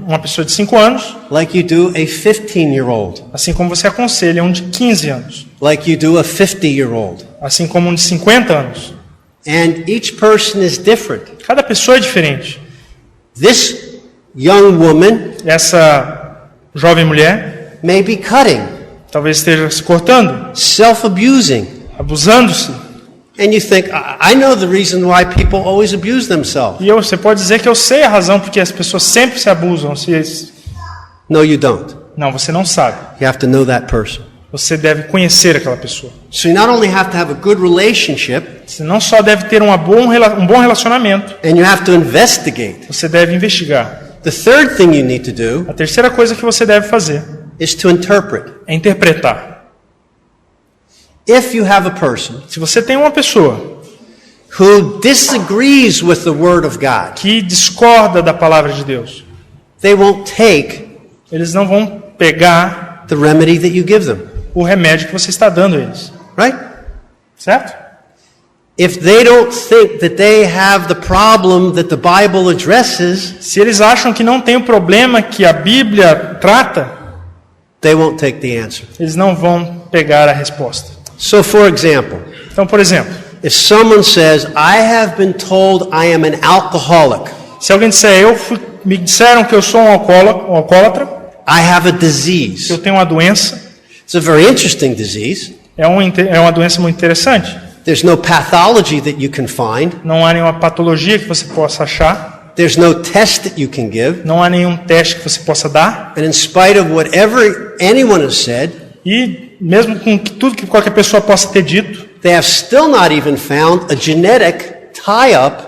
Speaker 2: uma pessoa de 5 anos,
Speaker 1: like you do a 15-year-old,
Speaker 2: assim como você aconselha um de 15 anos,
Speaker 1: like you do a 50-year-old.
Speaker 2: assim como um de 50 anos.
Speaker 1: And each person is different.
Speaker 2: Cada pessoa é diferente.
Speaker 1: This young woman
Speaker 2: Essa jovem mulher
Speaker 1: may be cutting,
Speaker 2: talvez esteja se cortando,
Speaker 1: self-abusing.
Speaker 2: abusando-se.
Speaker 1: And you think, I know the reason why people always abuse themselves.
Speaker 2: E você pode dizer que eu sei a razão porque as pessoas sempre se abusam.
Speaker 1: No, you don't.
Speaker 2: Não, você não sabe.
Speaker 1: You have to know that person.
Speaker 2: Você deve conhecer aquela pessoa.
Speaker 1: So you not only have to have a good relationship,
Speaker 2: Você não só deve ter um bom relacionamento,
Speaker 1: and you have to investigate.
Speaker 2: você deve investigar.
Speaker 1: The third thing you need to do
Speaker 2: A terceira coisa que você deve fazer
Speaker 1: is to interpret.
Speaker 2: é interpretar.
Speaker 1: If you have a person
Speaker 2: Se você tem uma pessoa
Speaker 1: who disagrees with the Word of God,
Speaker 2: que discorda da palavra de Deus,
Speaker 1: they won't take
Speaker 2: eles não vão pegar
Speaker 1: the remedy that you give them,
Speaker 2: o remédio que você está dando a eles.
Speaker 1: right?
Speaker 2: Certo?
Speaker 1: If they don't think that they have the problem that the Bible addresses,
Speaker 2: Se eles acham que não tem o problema que a Bíblia trata,
Speaker 1: they won't take the answer.
Speaker 2: eles não vão pegar a resposta.
Speaker 1: So, for example,
Speaker 2: Então, por exemplo,
Speaker 1: if someone says, I have been told I am an alcoholic,
Speaker 2: se alguém disser, me disseram que eu sou um alcoólatra,
Speaker 1: I have a
Speaker 2: que
Speaker 1: disease.
Speaker 2: eu tenho uma doença,
Speaker 1: It's a very interesting disease.
Speaker 2: é uma doença muito interessante.
Speaker 1: There's no pathology that you can find.
Speaker 2: Não há nenhuma patologia que você possa achar,
Speaker 1: There's no test that you can give.
Speaker 2: não há nenhum teste que você possa dar,
Speaker 1: And in spite of whatever anyone has said,
Speaker 2: e mesmo com tudo que qualquer pessoa possa ter dito,
Speaker 1: they have still not even found a genetic tie-up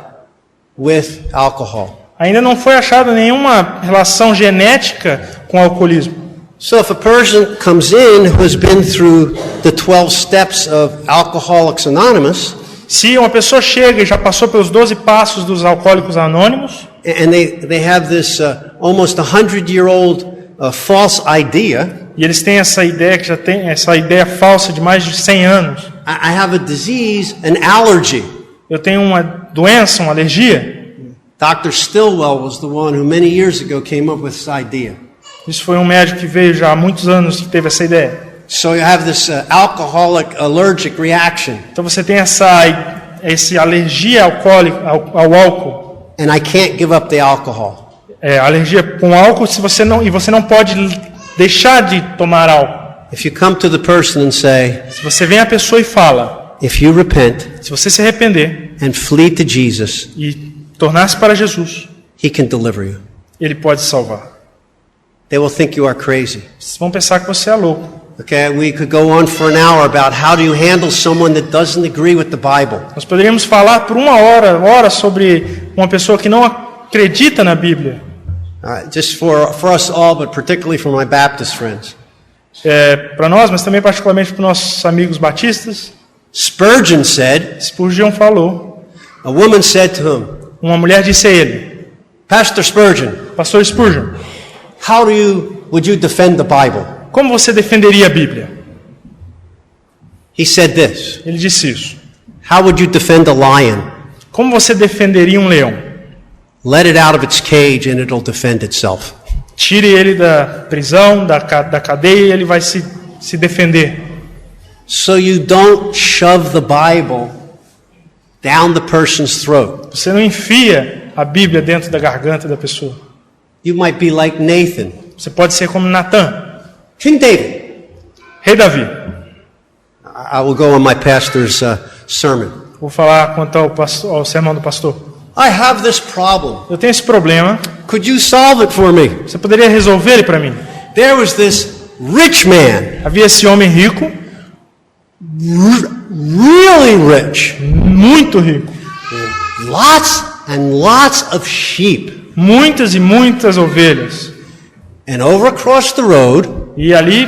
Speaker 1: with alcohol.
Speaker 2: ainda não foi achada nenhuma relação genética com o alcoolismo.
Speaker 1: So if a person comes in who has been through the 12 steps of Alcoholics Anonymous,
Speaker 2: Se uma pessoa chega e já passou pelos 12 passos dos alcoólicos anônimos,
Speaker 1: and they have this almost 100-year-old false idea,
Speaker 2: e eles têm essa ideia que já tem essa ideia falsa de mais de 100 anos.
Speaker 1: I have a disease, an allergy.
Speaker 2: Eu tenho uma doença, uma alergia.
Speaker 1: Dr. Stilwell was the one who many years ago came up with this idea.
Speaker 2: Isso foi um médico que veio já há muitos anos que teve essa ideia.
Speaker 1: So you have this alcoholic allergic reaction,
Speaker 2: Então você tem essa alergia alcoólica ao álcool,
Speaker 1: and I can't give up the alcohol.
Speaker 2: alergia com álcool, você não pode deixar de tomar álcool.
Speaker 1: If you come to the person and say,
Speaker 2: Se você vem à pessoa e fala,
Speaker 1: if you repent
Speaker 2: se você se arrepender
Speaker 1: and flee to Jesus,
Speaker 2: e tornar-se para Jesus,
Speaker 1: He can deliver you.
Speaker 2: Ele pode salvar.
Speaker 1: They will think you are crazy.
Speaker 2: Vocês vão pensar que você é louco.
Speaker 1: Okay, we could go on for an hour about how do you handle someone that doesn't agree with the Bible.
Speaker 2: Nós poderíamos falar por uma hora sobre uma pessoa que não acredita na Bíblia.
Speaker 1: Just for us all, but particularly for my Baptist friends.
Speaker 2: Para nós, mas também particularmente para nossos amigos batistas.
Speaker 1: Spurgeon said,
Speaker 2: Spurgeon falou.
Speaker 1: a woman said to him,
Speaker 2: Uma mulher disse a ele,
Speaker 1: Pastor Spurgeon,
Speaker 2: Pastor Spurgeon,
Speaker 1: how would you defend the Bible?
Speaker 2: como você defenderia a Bíblia?
Speaker 1: He said this,
Speaker 2: Ele disse isso.
Speaker 1: how would you defend a lion?
Speaker 2: Como você defenderia um leão?
Speaker 1: Let it out of its cage and it'll defend itself.
Speaker 2: Tire ele da prisão, da cadeia, e ele vai se defender.
Speaker 1: So you don't shove the Bible down the person's throat.
Speaker 2: Você não enfia a Bíblia dentro da garganta da pessoa.
Speaker 1: You might be like Nathan.
Speaker 2: Você pode ser como Natã,
Speaker 1: King David.
Speaker 2: rei Davi.
Speaker 1: I will go on my pastor's sermon.
Speaker 2: Vou falar quanto ao sermão do pastor.
Speaker 1: I have this problem.
Speaker 2: Eu tenho esse problema.
Speaker 1: Could you solve it for me?
Speaker 2: Você poderia resolver ele para mim?
Speaker 1: There was this rich man,
Speaker 2: Havia esse homem rico,
Speaker 1: really rich,
Speaker 2: muito rico,
Speaker 1: lots and lots of sheep.
Speaker 2: muitas e muitas ovelhas.
Speaker 1: And over across the road
Speaker 2: E ali,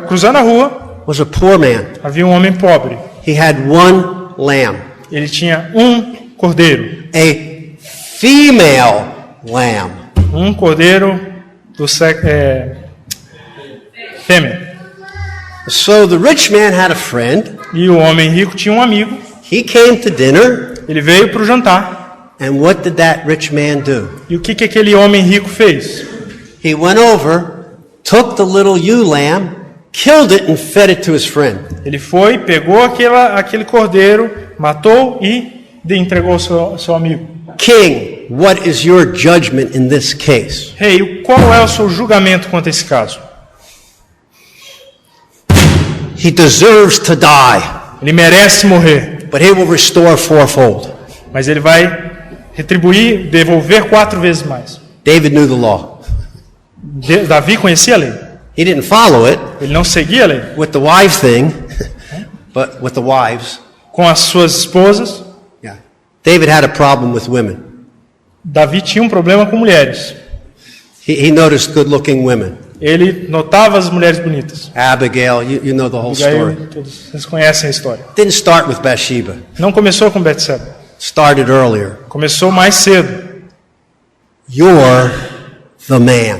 Speaker 2: cruzando a rua,
Speaker 1: was a poor man.
Speaker 2: havia um homem pobre.
Speaker 1: He had one lamb,
Speaker 2: Ele tinha um cordeiro.
Speaker 1: a female lamb.
Speaker 2: Um cordeiro do sexo fêmea.
Speaker 1: So the rich man had a friend.
Speaker 2: E o homem rico tinha um amigo.
Speaker 1: He came to dinner,
Speaker 2: Ele veio para o jantar.
Speaker 1: and what did that rich man do?
Speaker 2: E o que aquele homem rico fez?
Speaker 1: He went over, took the little ewe lamb, killed it, and fed it to his friend.
Speaker 2: Ele foi, pegou aquele cordeiro, matou e entregou ao seu amigo.
Speaker 1: King, what is your judgment in this case?
Speaker 2: Rei, qual é o seu julgamento quanto a esse caso?
Speaker 1: He deserves to die,
Speaker 2: Ele merece morrer,
Speaker 1: but he will restore fourfold.
Speaker 2: mas ele vai retribuir, devolver 4 vezes mais.
Speaker 1: David knew the law.
Speaker 2: Davi conhecia a lei.
Speaker 1: He didn't follow it
Speaker 2: Ele não seguia a lei.
Speaker 1: with the wife thing, but with the wives.
Speaker 2: Com as suas esposas,
Speaker 1: Yeah. David had a problem with women.
Speaker 2: Davi tinha um problema com mulheres.
Speaker 1: He noticed good-looking women.
Speaker 2: Ele notava as mulheres bonitas.
Speaker 1: Abigail, you know the whole
Speaker 2: Abigail,
Speaker 1: story.
Speaker 2: todos vocês conhecem a história.
Speaker 1: Didn't start with Bathsheba.
Speaker 2: Não começou com Betseba.
Speaker 1: Started earlier.
Speaker 2: Começou mais cedo.
Speaker 1: You're the man.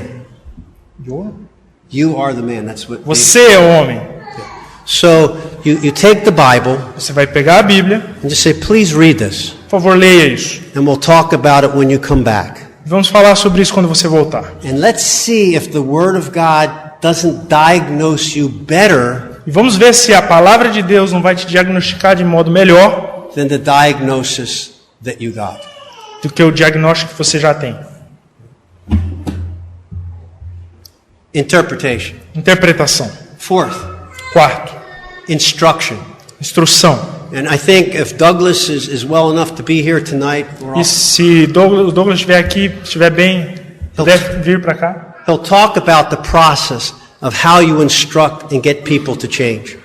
Speaker 1: You are the man. That's what.
Speaker 2: Você é o homem.
Speaker 1: So you take the Bible
Speaker 2: Você vai pegar a Bíblia.
Speaker 1: and just say, please read this,
Speaker 2: Por favor, leia isso.
Speaker 1: and we'll talk about it when you come back.
Speaker 2: Vamos falar sobre isso quando você voltar.
Speaker 1: And let's see if the Word of God doesn't diagnose you better
Speaker 2: E vamos ver se a palavra de Deus não vai te diagnosticar de modo melhor
Speaker 1: than the diagnosis that you got.
Speaker 2: do que o diagnóstico que você já tem.
Speaker 1: Interpretation.
Speaker 2: Interpretação.
Speaker 1: Fourth,
Speaker 2: Quarto,
Speaker 1: instruction.
Speaker 2: instrução.
Speaker 1: And I think if Douglas is well enough to be here tonight,
Speaker 2: E se o Douglas estiver aqui, estiver bem, puder vir para cá,
Speaker 1: he'll talk about the process of how you instruct and get people to change.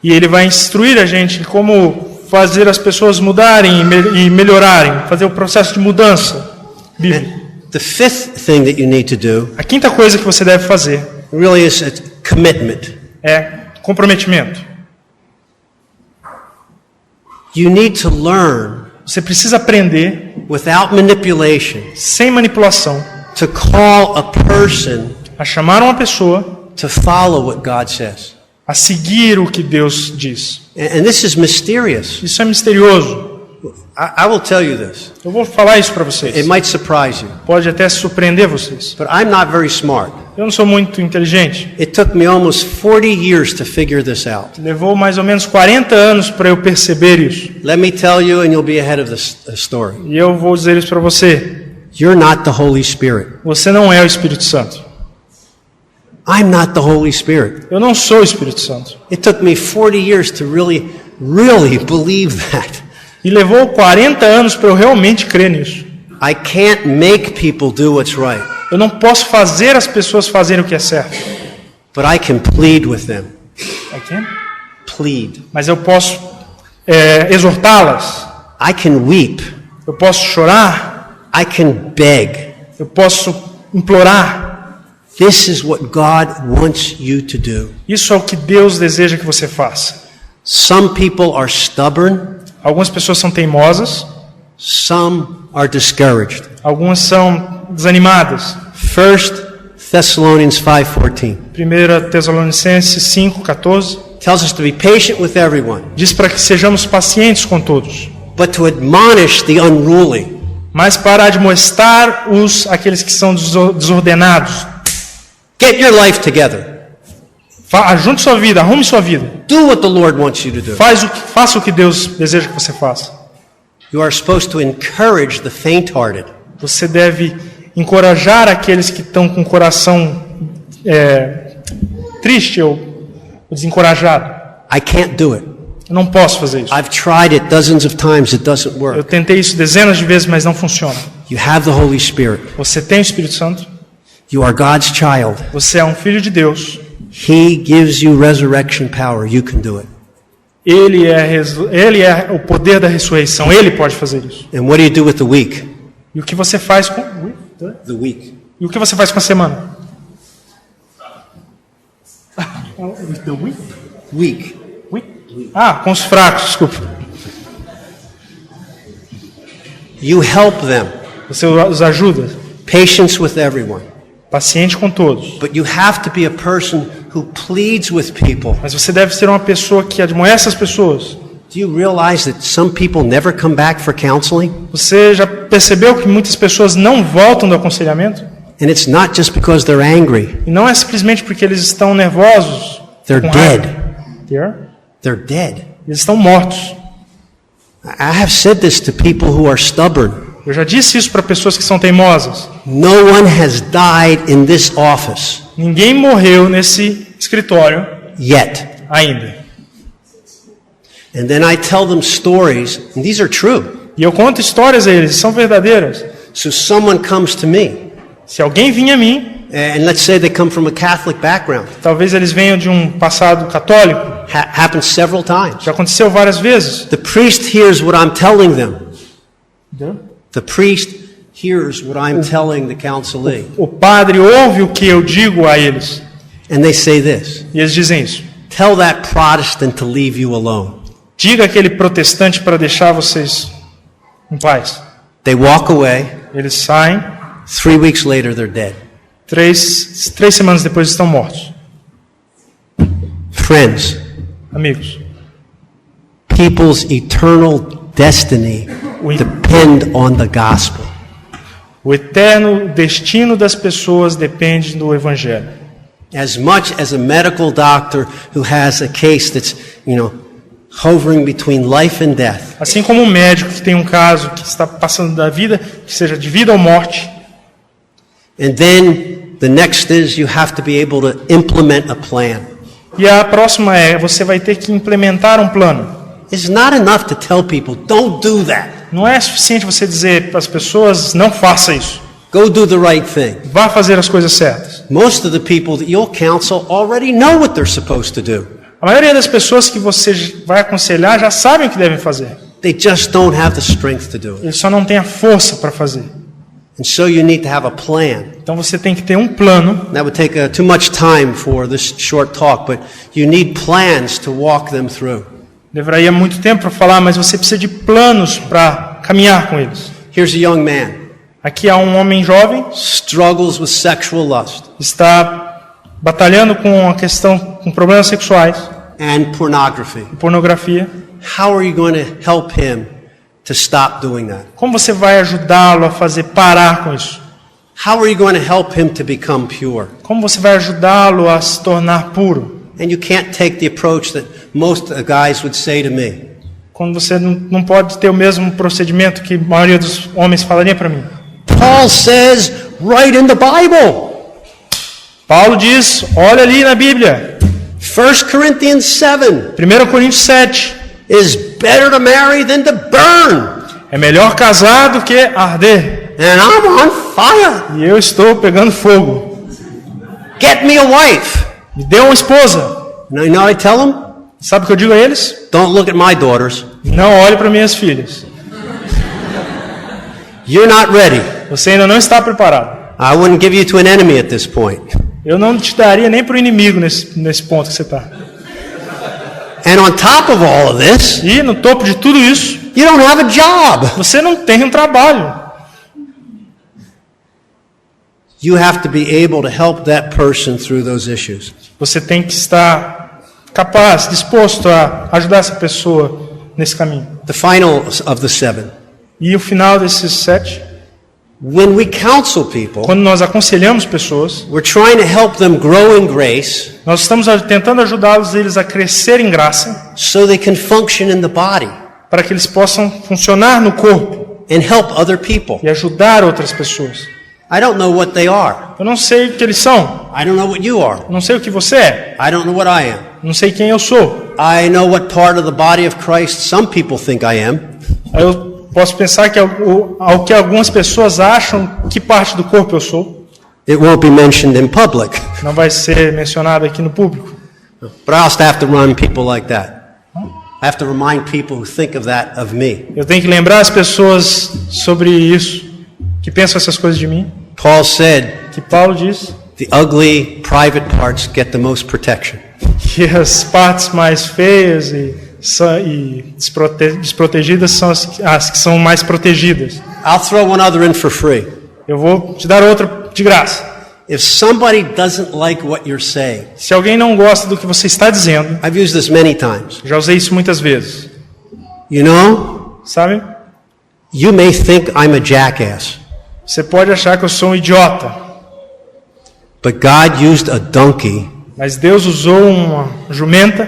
Speaker 2: e ele vai instruir a gente como fazer as pessoas mudarem e melhorarem, fazer o processo de mudança bíblica.
Speaker 1: The fifth thing that you need to do
Speaker 2: A quinta coisa que você deve fazer
Speaker 1: really is a commitment.
Speaker 2: é comprometimento.
Speaker 1: You need to learn
Speaker 2: Você precisa aprender,
Speaker 1: without manipulation
Speaker 2: sem manipulação,
Speaker 1: to call a person
Speaker 2: a chamar uma pessoa
Speaker 1: to follow what God says.
Speaker 2: a seguir o que Deus diz.
Speaker 1: And this is mysterious.
Speaker 2: Isso é misterioso.
Speaker 1: I will tell you this.
Speaker 2: Eu vou falar isso para vocês.
Speaker 1: It might surprise you,
Speaker 2: Pode até surpreender vocês.
Speaker 1: but I'm not very smart.
Speaker 2: Eu não sou muito inteligente.
Speaker 1: It took me almost 40 years to figure this out.
Speaker 2: Levou mais ou menos 40 anos para eu perceber isso.
Speaker 1: Let me tell you, and you'll be ahead of this story.
Speaker 2: E eu vou dizer isso para você.
Speaker 1: You're not the Holy Spirit.
Speaker 2: Você não é o Espírito Santo.
Speaker 1: I'm not the Holy Spirit.
Speaker 2: Eu não sou o Espírito Santo.
Speaker 1: It took me 40 years to really believe that.
Speaker 2: E levou 40 anos para eu realmente crer nisso.
Speaker 1: I can't make people do what's right,
Speaker 2: Eu não posso fazer as pessoas fazerem o que é certo.
Speaker 1: but I can plead with them.
Speaker 2: Aqui?
Speaker 1: Plead.
Speaker 2: Mas eu posso exortá-las.
Speaker 1: I can weep.
Speaker 2: Eu posso chorar.
Speaker 1: I can beg.
Speaker 2: Eu posso implorar.
Speaker 1: This is what God wants you to do.
Speaker 2: Isso é o que Deus deseja que você faça.
Speaker 1: Some people are stubborn.
Speaker 2: Algumas pessoas são teimosas.
Speaker 1: Some are discouraged.
Speaker 2: Algumas são desanimadas.
Speaker 1: 1 Thessalonians 5:14
Speaker 2: 1 Tessalonicenses 5:14
Speaker 1: tells us to be patient with everyone,
Speaker 2: diz para que sejamos pacientes com todos,
Speaker 1: but to admonish the unruly.
Speaker 2: mas para admoestar aqueles que são desordenados.
Speaker 1: Get your life together.
Speaker 2: Ajunte sua vida, arrume sua vida.
Speaker 1: Do what the Lord wants you to do.
Speaker 2: Faça o que Deus deseja que você faça.
Speaker 1: You are supposed to encourage the faint-hearted.
Speaker 2: Você deve encorajar aqueles que estão com o coração triste ou desencorajado.
Speaker 1: I can't do it.
Speaker 2: Eu não posso fazer isso.
Speaker 1: I've tried it dozens of times. It doesn't
Speaker 2: Eu
Speaker 1: work.
Speaker 2: tentei isso dezenas de vezes, mas não funciona.
Speaker 1: You have the Holy Spirit.
Speaker 2: Você tem o Espírito Santo.
Speaker 1: You are God's child.
Speaker 2: Você é um filho de Deus.
Speaker 1: He gives you resurrection power. You can do it.
Speaker 2: Ele é o poder da ressurreição. Ele pode fazer isso.
Speaker 1: And what do you do with the weak?
Speaker 2: E o que você faz com
Speaker 1: The weak.
Speaker 2: E o que você faz com a semana?
Speaker 1: Weak.
Speaker 2: Com os fracos, desculpa.
Speaker 1: You help them.
Speaker 2: Você os ajuda.
Speaker 1: Patience with everyone.
Speaker 2: Paciente com todos.
Speaker 1: But you have to be a person who pleads with people.
Speaker 2: Mas você deve ser uma pessoa que admoesta as pessoas.
Speaker 1: Do you realize that some people never come back for counseling?
Speaker 2: Você já percebeu que muitas pessoas não voltam do aconselhamento?
Speaker 1: And it's not just because they're angry.
Speaker 2: E não é simplesmente porque eles estão nervosos.
Speaker 1: They're
Speaker 2: com raiva.
Speaker 1: dead. They're dead.
Speaker 2: Eles estão mortos.
Speaker 1: I have said this to people who are stubborn.
Speaker 2: Eu já disse isso para pessoas que são teimosas.
Speaker 1: No one has died in this office
Speaker 2: Ninguém morreu nesse escritório
Speaker 1: yet.
Speaker 2: ainda.
Speaker 1: And then I tell them stories, and these are true.
Speaker 2: E eu conto histórias a eles, são verdadeiras.
Speaker 1: So someone comes to me,
Speaker 2: Se alguém vinha a mim,
Speaker 1: and let's say they come from a Catholic background.
Speaker 2: talvez eles venham de um passado católico.
Speaker 1: Happens several times.
Speaker 2: Já aconteceu várias vezes.
Speaker 1: The priest hears what I'm telling them. The priest hears what I'm telling the counselee.
Speaker 2: O padre ouve o que eu digo a eles.
Speaker 1: And they say this.
Speaker 2: E eles dizem isso.
Speaker 1: Tell that Protestant to leave you alone.
Speaker 2: Diga aquele protestante para deixar vocês em paz.
Speaker 1: They walk away.
Speaker 2: Eles saem.
Speaker 1: 3 weeks later, they're dead.
Speaker 2: 3 semanas depois estão mortos.
Speaker 1: Friends,
Speaker 2: Amigos,
Speaker 1: people's eternal destiny depend on the gospel.
Speaker 2: o eterno destino das pessoas depende do evangelho.
Speaker 1: As much as a medical doctor who has a case that's, hovering between life and death,
Speaker 2: Assim como um médico que tem um caso que está passando da vida, que seja de vida ou morte,
Speaker 1: and then the next is you have to be able to implement a plan.
Speaker 2: e a próxima você vai ter que implementar um plano.
Speaker 1: It's not enough to tell people, don't do that.
Speaker 2: Não é suficiente você dizer para as pessoas, não faça isso.
Speaker 1: Go do the right thing.
Speaker 2: Vá fazer as coisas certas.
Speaker 1: Most of the people that you'll counsel already know what they're supposed to do.
Speaker 2: A maioria das pessoas que você vai aconselhar já sabem o que devem fazer.
Speaker 1: They just don't have the strength to do it.
Speaker 2: Eles só não têm a força para fazer.
Speaker 1: And so you need to have a plan.
Speaker 2: Então você tem que ter um plano.
Speaker 1: That would take too much time for this short talk, but you need plans to walk them through.
Speaker 2: Levaria muito tempo para falar, mas você precisa de planos para caminhar com eles.
Speaker 1: Here's a young man,
Speaker 2: Aqui há um homem jovem,
Speaker 1: struggles with sexual lust
Speaker 2: está batalhando com a questão, com problemas sexuais,
Speaker 1: and pornography.
Speaker 2: pornografia.
Speaker 1: How are you going to help him to stop doing that?
Speaker 2: Como você vai ajudá-lo a parar com isso?
Speaker 1: How are you going to help him to become pure?
Speaker 2: Como você vai ajudá-lo a se tornar puro?
Speaker 1: And you can't take the approach that most guys would say to me.
Speaker 2: Quando você não pode ter o mesmo procedimento que a maioria dos homens falaria para mim.
Speaker 1: Paul says right in the Bible.
Speaker 2: Paulo diz, olha ali na Bíblia,
Speaker 1: 1 Corinthians 7
Speaker 2: 1 Coríntios 7,
Speaker 1: is better to marry than to burn.
Speaker 2: é melhor casar do que arder.
Speaker 1: And I'm on fire.
Speaker 2: E eu estou pegando fogo.
Speaker 1: Get me a wife.
Speaker 2: Me dê uma esposa.
Speaker 1: Now, you know what I tell them?
Speaker 2: Sabe o que eu digo a eles?
Speaker 1: Don't look at my daughters.
Speaker 2: Não olhe para minhas filhas.
Speaker 1: You're not ready.
Speaker 2: Você ainda não está preparado.
Speaker 1: I wouldn't give you to an enemy at this point.
Speaker 2: Eu não te daria nem para o inimigo nesse ponto que você está.
Speaker 1: And on top of all of this,
Speaker 2: E no topo de tudo isso,
Speaker 1: you don't have a job.
Speaker 2: você não tem um trabalho.
Speaker 1: You have to be able to help that person through those issues.
Speaker 2: Você tem que estar capaz, disposto a ajudar essa pessoa nesse caminho.
Speaker 1: The final of the 7.
Speaker 2: E o final desses 7,
Speaker 1: When we counsel people,
Speaker 2: quando nós aconselhamos pessoas,
Speaker 1: we're trying to help them grow in grace
Speaker 2: nós estamos tentando ajudá-los eles a crescer em graça,
Speaker 1: so they can function in the body
Speaker 2: para que eles possam funcionar no corpo
Speaker 1: and help other people.
Speaker 2: e ajudar outras pessoas.
Speaker 1: I don't know what they are.
Speaker 2: Eu não sei o que eles são,
Speaker 1: I don't know what you are.
Speaker 2: eu não sei o que você é,
Speaker 1: I don't know what I am.
Speaker 2: eu não sei quem eu sou.
Speaker 1: I know what part of the body of Christ some people think I am.
Speaker 2: Aí eu posso pensar que ao que algumas pessoas acham que parte do corpo eu sou,
Speaker 1: It won't be mentioned in public.
Speaker 2: não vai ser mencionado aqui no público.
Speaker 1: But I also have to remind people like that. I have to remind people who think of that of me.
Speaker 2: Eu tenho que lembrar as pessoas sobre isso, que pensam essas coisas de mim,
Speaker 1: Paul said,
Speaker 2: que Paulo diz
Speaker 1: the ugly private parts get the most protection.
Speaker 2: que as partes mais feias e desprotegidas são as que são mais protegidas.
Speaker 1: I'll throw one other in for free.
Speaker 2: Eu vou te dar outra de graça.
Speaker 1: If somebody doesn't like what you're saying,
Speaker 2: Se alguém não gosta do que você está dizendo,
Speaker 1: I've used this many times.
Speaker 2: já usei isso muitas vezes,
Speaker 1: You know,
Speaker 2: sabe?
Speaker 1: you may think I'm a jackass,
Speaker 2: Você pode achar que eu sou um idiota,
Speaker 1: but God used a donkey
Speaker 2: mas Deus usou uma jumenta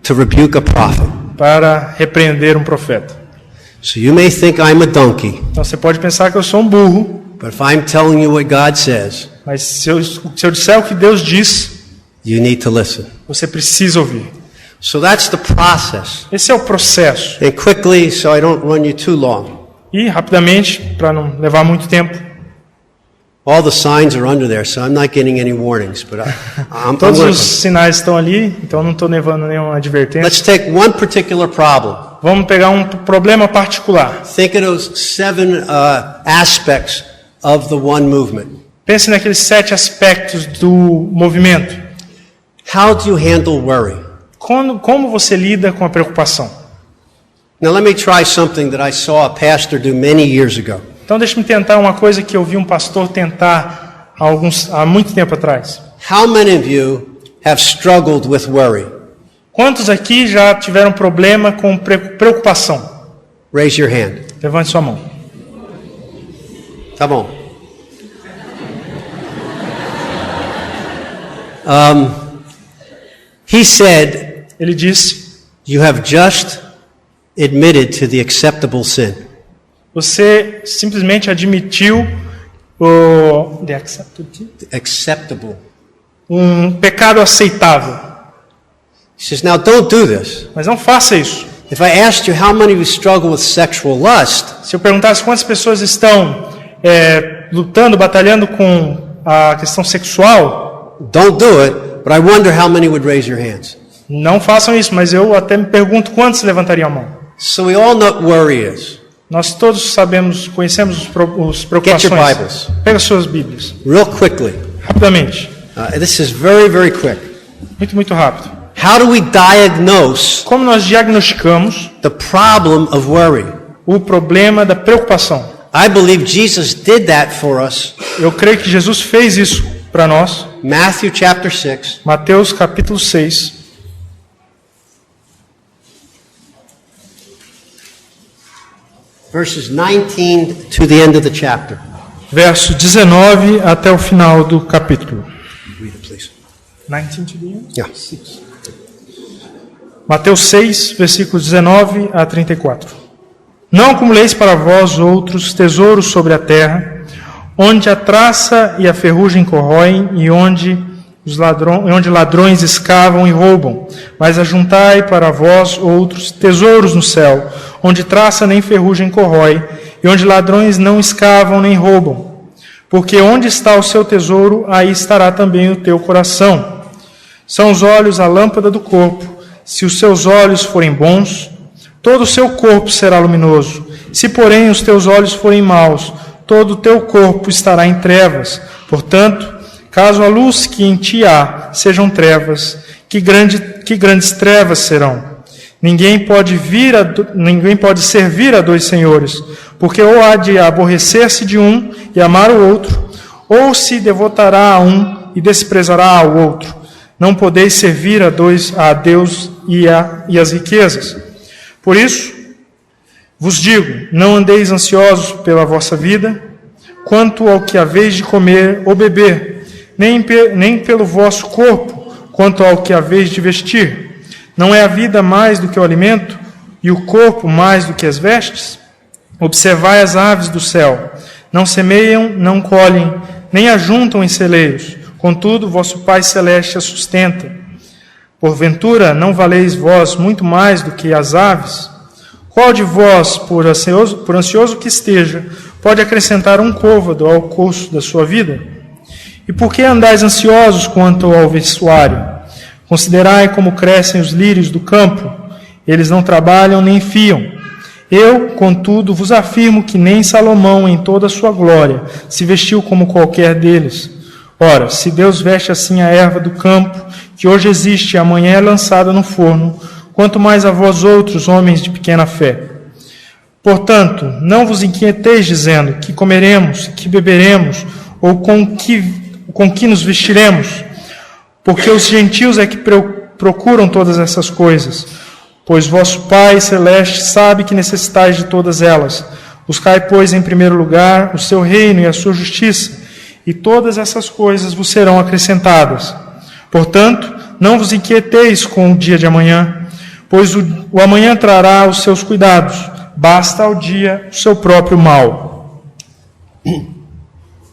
Speaker 1: to rebuke a prophet.
Speaker 2: para repreender um profeta.
Speaker 1: So you may think I'm a donkey,
Speaker 2: Então você pode pensar que eu sou um burro,
Speaker 1: but if I'm telling you what God says,
Speaker 2: mas se eu disser o que Deus diz,
Speaker 1: you need to listen.
Speaker 2: você precisa ouvir.
Speaker 1: So that's the process.
Speaker 2: Esse é o processo.
Speaker 1: And quickly, so I don't run you too long,
Speaker 2: E rapidamente, para não levar muito tempo,
Speaker 1: all the signs are under there, so I'm not getting any warnings, but I'm
Speaker 2: todos os
Speaker 1: working.
Speaker 2: sinais estão ali, então não estou levando nenhuma advertência.
Speaker 1: Let's take one particular problem.
Speaker 2: Vamos pegar um problema particular.
Speaker 1: Think of those 7 aspects of the one movement.
Speaker 2: Pense naqueles 7 aspectos do movimento.
Speaker 1: How do you handle worry?
Speaker 2: Como você lida com a preocupação?
Speaker 1: Now let me try something that I saw a pastor do many years ago.
Speaker 2: Então deixe-me tentar uma coisa que eu vi um pastor tentar há muito tempo atrás.
Speaker 1: How many of you have struggled with worry?
Speaker 2: Quantos aqui já tiveram problema com preocupação?
Speaker 1: Raise your hand.
Speaker 2: Levante sua mão.
Speaker 1: Tá bom. He said,
Speaker 2: Ele disse:
Speaker 1: you have just admitted to the acceptable sin.
Speaker 2: você simplesmente admitiu
Speaker 1: Acceptable.
Speaker 2: um pecado aceitável.
Speaker 1: He says, now don't do this.
Speaker 2: Mas não faça isso.
Speaker 1: If I asked you how many of you struggle with sexual lust,
Speaker 2: Se eu perguntasse quantas pessoas estão lutando, batalhando com a questão sexual,
Speaker 1: don't do it, but I wonder how many would raise your hands.
Speaker 2: não façam isso, mas eu até me pergunto quantos levantariam a mão.
Speaker 1: So we all know what worry is.
Speaker 2: Nós todos sabemos, conhecemos os
Speaker 1: Get
Speaker 2: preocupações.
Speaker 1: your Bibles.
Speaker 2: Pega suas Bíblias,
Speaker 1: Real quickly.
Speaker 2: rapidamente.
Speaker 1: This is very, very quick.
Speaker 2: Muito, muito rápido.
Speaker 1: How do we diagnose
Speaker 2: Como nós diagnosticamos
Speaker 1: the problem of worry?
Speaker 2: o problema da preocupação?
Speaker 1: I believe Jesus did that for us.
Speaker 2: Eu creio que Jesus fez isso para nós.
Speaker 1: Matthew chapter 6,
Speaker 2: Mateus capítulo 6,
Speaker 1: verses 19 to the end of the chapter.
Speaker 2: verso 19 até o final do capítulo.
Speaker 1: Read it, please.
Speaker 2: 19 to the end?
Speaker 1: Yeah.
Speaker 2: Mateus 6, versículos 19 a 34. Não acumuleis para vós outros tesouros sobre a terra, onde a traça e a ferrugem corroem e onde ladrões escavam e roubam, mas ajuntai para vós outros tesouros no céu, onde traça nem ferrugem corrói e onde ladrões não escavam nem roubam. Porque onde está o seu tesouro, aí estará também o teu coração. São os olhos a lâmpada do corpo. Se os seus olhos forem bons, todo o seu corpo será luminoso. Se, porém, os teus olhos forem maus, todo o teu corpo estará em trevas. Portanto, caso a luz que em ti há sejam trevas, que grandes trevas serão. Ninguém pode servir a 2 senhores, porque ou há de aborrecer-se de um e amar o outro, ou se devotará a um e desprezará ao outro. Não podeis servir a Deus e às riquezas. Por isso, Vos digo, não andeis ansiosos pela vossa vida, quanto ao que haveis de comer ou beber, nem pelo vosso corpo, quanto ao que haveis de vestir. Não é a vida mais do que o alimento, e o corpo mais do que as vestes? Observai as aves do céu, não semeiam, não colhem, nem ajuntam em celeiros, contudo vosso Pai Celeste as sustenta. Porventura, não valeis vós muito mais do que as aves? Qual de vós, por ansioso que esteja, pode acrescentar um côvado ao curso da sua vida? E por que andais ansiosos quanto ao vestuário? Considerai como crescem os lírios do campo, eles não trabalham nem fiam. Eu, contudo, vos afirmo que nem Salomão, em toda a sua glória, se vestiu como qualquer deles. Ora, se Deus veste assim a erva do campo, que hoje existe e amanhã é lançada no forno, quanto mais a vós outros, homens de pequena fé. Portanto, não vos inquieteis dizendo que comeremos, que beberemos, ou com que nos vestiremos, porque os gentios é que procuram todas essas coisas. Pois vosso Pai Celeste sabe que necessitais de todas elas. Buscai, pois, em primeiro lugar o seu reino e a sua justiça, e todas essas coisas vos serão acrescentadas. Portanto, não vos inquieteis com o dia de amanhã, pois o amanhã trará os seus cuidados. Basta ao dia o seu próprio mal.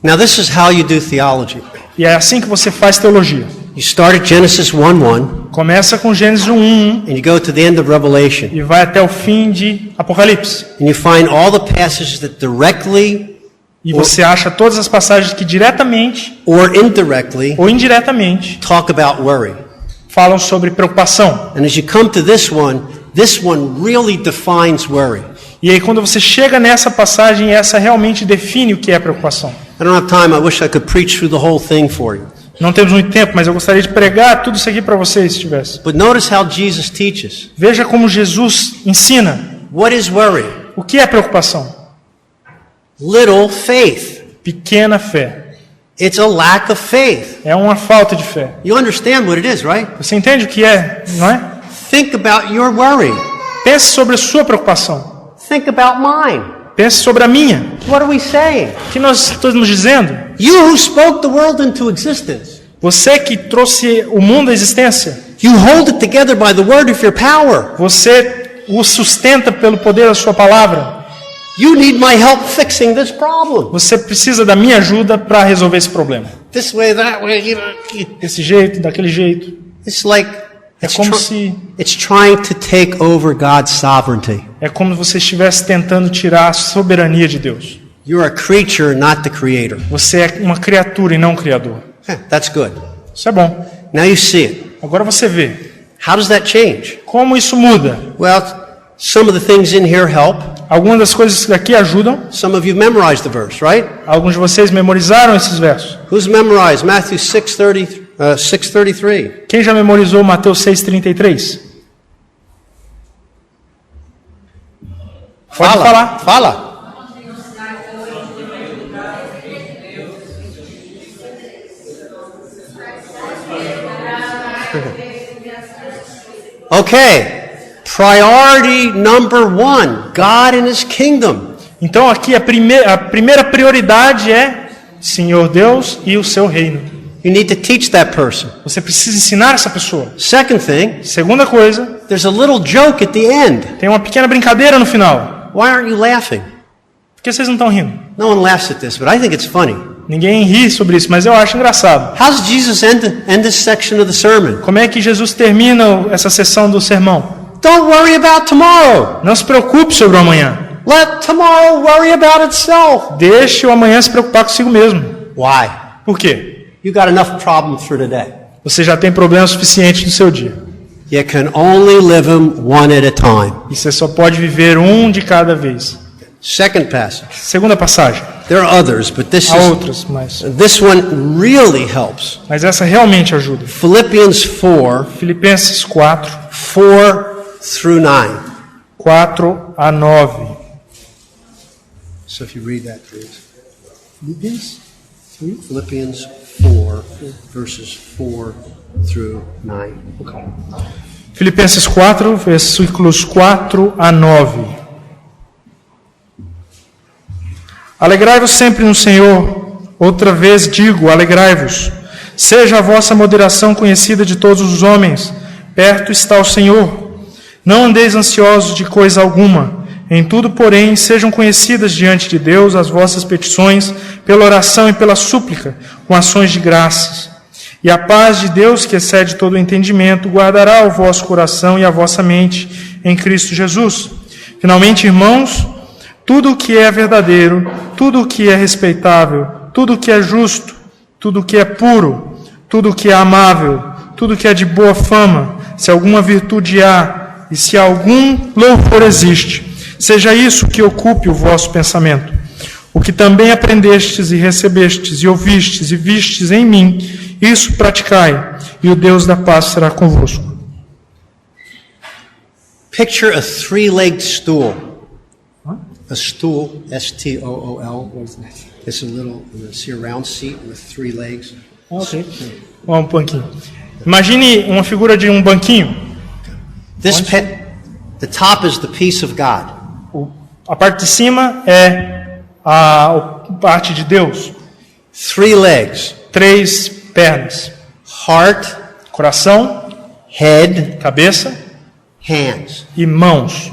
Speaker 1: Now this is how you do theology.
Speaker 2: E é assim que você faz teologia.
Speaker 1: You start at Genesis 1:1
Speaker 2: Começa com Gênesis 1:1
Speaker 1: and you go to the end of Revelation.
Speaker 2: e vai até o fim de Apocalipse.
Speaker 1: And you find all the passages that directly
Speaker 2: E você acha todas as passagens que diretamente
Speaker 1: or indirectly
Speaker 2: ou indiretamente
Speaker 1: talk about worry.
Speaker 2: falam sobre preocupação.
Speaker 1: And as you come to this one really defines worry.
Speaker 2: E aí quando você chega nessa passagem, essa realmente define o que é preocupação.
Speaker 1: I don't have time. I wish I could preach through the whole thing for you.
Speaker 2: Não temos muito tempo, mas eu gostaria de pregar tudo isso aqui para vocês, se tivesse.
Speaker 1: But notice how Jesus teaches.
Speaker 2: Veja como Jesus ensina.
Speaker 1: What is worry?
Speaker 2: O que é preocupação?
Speaker 1: Little faith.
Speaker 2: Pequena fé.
Speaker 1: It's a lack of faith.
Speaker 2: É uma falta de fé.
Speaker 1: You understand what it is, right?
Speaker 2: Você entende o que é, não é?
Speaker 1: Think about your worry.
Speaker 2: Pense sobre a sua preocupação.
Speaker 1: Think about mine.
Speaker 2: Pense sobre a minha.
Speaker 1: What are we saying?
Speaker 2: O que nós estamos dizendo?
Speaker 1: You who spoke the world into existence.
Speaker 2: Você que trouxe o mundo à existência.
Speaker 1: You hold it together by the word of your power.
Speaker 2: Você o sustenta pelo poder da sua palavra.
Speaker 1: You need my help fixing this problem.
Speaker 2: Você precisa da minha ajuda para resolver esse problema.
Speaker 1: This way, that way,
Speaker 2: Desse jeito, daquele jeito.
Speaker 1: It's like
Speaker 2: É como se
Speaker 1: it's trying to take over God's sovereignty.
Speaker 2: é como se você estivesse tentando tirar a soberania de Deus.
Speaker 1: You're a creature, not the creator.
Speaker 2: Você é uma criatura e não um criador.
Speaker 1: That's good.
Speaker 2: Isso é bom.
Speaker 1: Now you see it.
Speaker 2: Agora você vê.
Speaker 1: How does that change?
Speaker 2: Como isso muda?
Speaker 1: Well, some of the things in here help.
Speaker 2: Algumas das coisas aqui ajudam.
Speaker 1: Some of you memorized the verse, right?
Speaker 2: Alguns de vocês memorizaram esses versos.
Speaker 1: Who's memorized Matthew 6:33?
Speaker 2: Quem já memorizou Mateus 6:33? Pode falar.
Speaker 1: Fala. Okay. Priority number 1, God and His kingdom.
Speaker 2: Então aqui a primeira prioridade é Senhor Deus e o seu reino.
Speaker 1: You need to teach that person.
Speaker 2: Você precisa ensinar essa pessoa.
Speaker 1: Second thing,
Speaker 2: Segunda coisa,
Speaker 1: there's a little joke at the end.
Speaker 2: tem uma pequena brincadeira no final.
Speaker 1: Why aren't you laughing?
Speaker 2: Por que vocês não estão rindo?
Speaker 1: No one laughs at this, but I think it's funny.
Speaker 2: Ninguém ri sobre isso, mas eu acho engraçado.
Speaker 1: How does Jesus end this section of the sermon?
Speaker 2: Como é que Jesus termina essa sessão do sermão?
Speaker 1: Don't worry about tomorrow.
Speaker 2: Não se preocupe sobre o amanhã.
Speaker 1: Let tomorrow worry about itself.
Speaker 2: Deixe o amanhã se preocupar consigo mesmo.
Speaker 1: Why?
Speaker 2: Por quê?
Speaker 1: You got enough problems for today.
Speaker 2: Você já tem problemas suficientes no seu dia.
Speaker 1: You can only live them one at a time.
Speaker 2: E você só pode viver um de cada vez.
Speaker 1: Second passage.
Speaker 2: Segunda passagem.
Speaker 1: There are others, but
Speaker 2: Há outras, mas
Speaker 1: this one really helps.
Speaker 2: essa realmente ajuda.
Speaker 1: Philippians 4,
Speaker 2: Filipenses 4,
Speaker 1: 4-9.
Speaker 2: 4 a 9.
Speaker 1: So if you read that, please. Philippians 4, verses 4-9.
Speaker 2: Filipenses 4, versículos 4 a 9. Alegrai-vos sempre no Senhor. Outra vez digo, alegrai-vos. Seja a vossa moderação conhecida de todos os homens. Perto está o Senhor. Não andeis ansiosos de coisa alguma. Em tudo, porém, sejam conhecidas diante de Deus as vossas petições, pela oração e pela súplica, com ações de graças. E a paz de Deus, que excede todo o entendimento, guardará o vosso coração e a vossa mente em Cristo Jesus. Finalmente, irmãos, tudo o que é verdadeiro, tudo o que é respeitável, tudo o que é justo, tudo o que é puro, tudo o que é amável, tudo o que é de boa fama, se alguma virtude há e se algum louvor existe, seja isso que ocupe o vosso pensamento. O que também aprendestes e recebestes e ouvistes e vistes em mim, isso praticai, e o Deus da paz será convosco.
Speaker 1: Picture a three-legged stool. A stool, S-T-O-O-L. It's a little, see a round seat with three legs.
Speaker 2: Ok. Um banquinho. Imagine uma figura de um banquinho.
Speaker 1: The top is the peace of God.
Speaker 2: A parte de cima é a parte de Deus.
Speaker 1: Three legs.
Speaker 2: 3 pernas.
Speaker 1: Heart,
Speaker 2: Coração,
Speaker 1: head,
Speaker 2: cabeça
Speaker 1: hands.
Speaker 2: e mãos.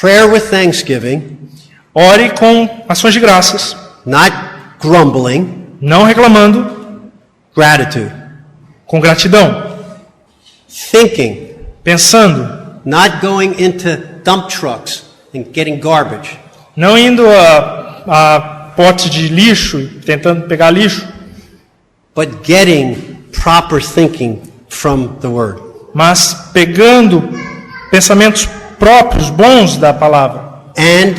Speaker 1: Prayer with thanksgiving,
Speaker 2: Ore com ações de graças,
Speaker 1: not grumbling,
Speaker 2: não reclamando,
Speaker 1: gratitude.
Speaker 2: com gratidão.
Speaker 1: Thinking,
Speaker 2: Pensando,
Speaker 1: not going into dump trucks and getting garbage.
Speaker 2: não indo a potes de lixo, tentando pegar lixo,
Speaker 1: But getting proper thinking from the Word.
Speaker 2: mas pegando pensamentos próprios, bons da palavra.
Speaker 1: And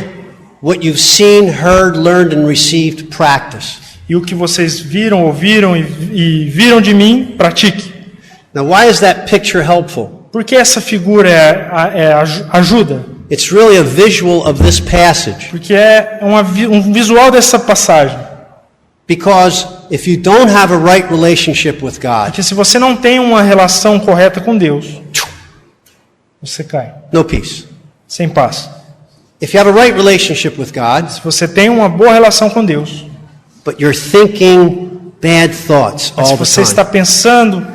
Speaker 1: what you've seen, heard, learned, and received, practice.
Speaker 2: E o que vocês viram, ouviram e viram de mim, pratique.
Speaker 1: Now, why is that picture helpful?
Speaker 2: Por que essa figura ajuda?
Speaker 1: It's really a visual of this passage.
Speaker 2: Porque é um visual dessa passagem.
Speaker 1: Because if you don't have a right relationship with God,
Speaker 2: Porque se você não tem uma relação correta com Deus, você cai,
Speaker 1: no peace.
Speaker 2: sem paz.
Speaker 1: If you have a right relationship with God,
Speaker 2: Se você tem uma boa relação com Deus,
Speaker 1: but you're thinking bad thoughts
Speaker 2: mas se
Speaker 1: all the
Speaker 2: você está
Speaker 1: time,
Speaker 2: pensando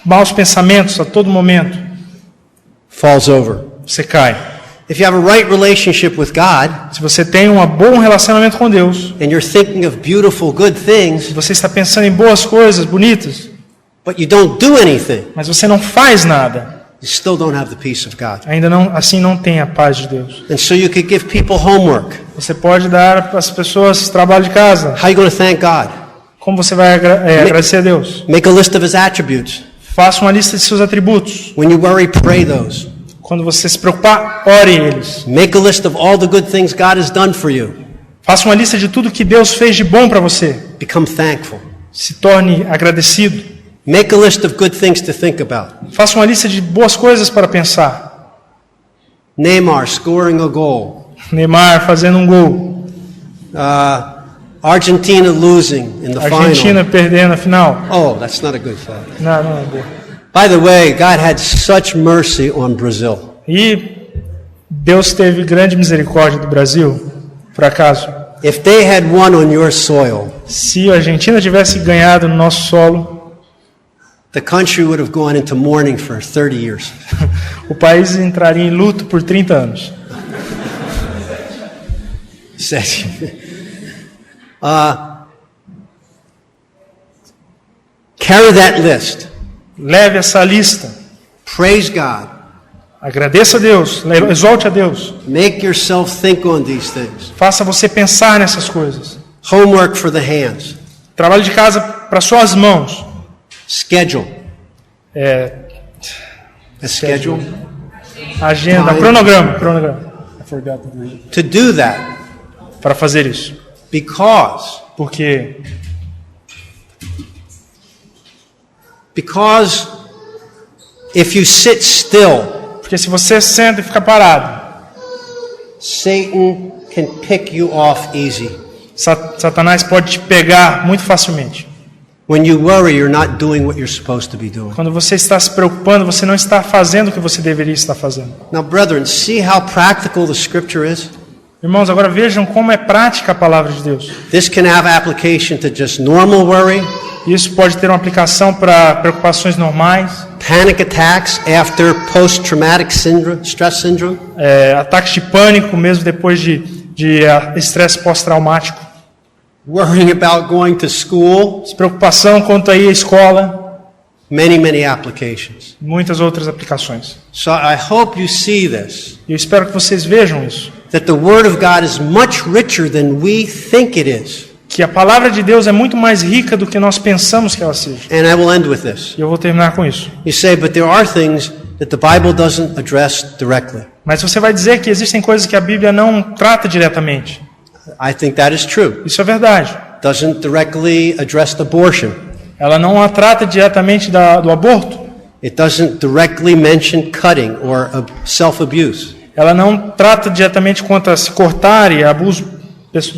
Speaker 2: maus pensamentos a todo momento,
Speaker 1: falls over.
Speaker 2: você cai.
Speaker 1: If you have a right relationship with God,
Speaker 2: Se você tem um bom relacionamento com Deus,
Speaker 1: and you're thinking of beautiful, good
Speaker 2: se
Speaker 1: things,
Speaker 2: você está pensando em boas coisas, bonitas,
Speaker 1: but you don't do anything,
Speaker 2: mas você não faz nada,
Speaker 1: you still don't have the peace of God.
Speaker 2: ainda não, assim não tem a paz de Deus.
Speaker 1: And so you could give people homework.
Speaker 2: Você pode dar para as pessoas trabalho de casa.
Speaker 1: How are you going to thank God?
Speaker 2: Como você vai agradecer a Deus?
Speaker 1: Make a list of His attributes.
Speaker 2: Faça uma lista de seus atributos.
Speaker 1: When you worry, pray those.
Speaker 2: Quando você se preocupar, ore eles.
Speaker 1: Make a list of all the good things God has done for you.
Speaker 2: Faça uma lista de tudo que Deus fez de bom para você.
Speaker 1: Become thankful.
Speaker 2: Se torne agradecido.
Speaker 1: Make a list of good things to think about.
Speaker 2: Faça uma lista de boas coisas para pensar.
Speaker 1: Neymar scoring a goal.
Speaker 2: Neymar fazendo um gol.
Speaker 1: Argentina losing in the
Speaker 2: Argentina
Speaker 1: final.
Speaker 2: perdendo a final.
Speaker 1: Oh, that's not a good thought.
Speaker 2: Não é boa.
Speaker 1: By the way, God had such mercy on Brazil.
Speaker 2: E Deus teve grande misericórdia do Brasil, por acaso.
Speaker 1: If they had won on your soil,
Speaker 2: Se a Argentina tivesse ganhado no nosso solo,
Speaker 1: the country would have gone into mourning for 30 years.
Speaker 2: o país entraria em luto por 30 anos.
Speaker 1: Says, carry that list.
Speaker 2: Leve essa lista.
Speaker 1: Praise God.
Speaker 2: Agradeça a Deus, exalte a Deus.
Speaker 1: Make yourself think on these things.
Speaker 2: Faça você pensar nessas coisas.
Speaker 1: Homework for the hands.
Speaker 2: Trabalho de casa para suas mãos.
Speaker 1: Schedule. A schedule.
Speaker 2: Agenda, cronograma. I forgot the word.
Speaker 1: To do that.
Speaker 2: Para fazer isso.
Speaker 1: Because if you sit still,
Speaker 2: porque se você senta e fica parado,
Speaker 1: Satan can pick you off easy.
Speaker 2: Satanás pode te pegar muito facilmente.
Speaker 1: When you worry, you're not doing what you're supposed to be doing.
Speaker 2: Quando você está se preocupando, você não está fazendo o que você deveria estar fazendo.
Speaker 1: Now, brethren, see how practical the scripture is?
Speaker 2: Irmãos, agora vejam como é prática a palavra de Deus.
Speaker 1: This can have application to just normal worry,
Speaker 2: Isso pode ter uma aplicação para preocupações normais,
Speaker 1: panic attacks after post-traumatic stress syndrome,
Speaker 2: ataques de pânico mesmo depois de estresse pós-traumático,
Speaker 1: worrying about going to school,
Speaker 2: preocupação quanto aí à escola,
Speaker 1: many applications.
Speaker 2: muitas outras aplicações.
Speaker 1: So I hope you see this,
Speaker 2: E eu espero que vocês vejam isso,
Speaker 1: that the Word of God is much richer than we think it is.
Speaker 2: que a palavra de Deus é muito mais rica do que nós pensamos que ela seja.
Speaker 1: And I will end with this.
Speaker 2: E eu vou terminar com isso.
Speaker 1: You say, but there are things that the Bible doesn't address directly.
Speaker 2: Mas você vai dizer que existem coisas que a Bíblia não trata diretamente.
Speaker 1: I think that is true.
Speaker 2: Isso é verdade.
Speaker 1: Doesn't directly address abortion.
Speaker 2: Ela não a trata diretamente do aborto.
Speaker 1: It doesn't directly mention cutting or self-abuse.
Speaker 2: Ela não trata diretamente quanto a se cortar e abuso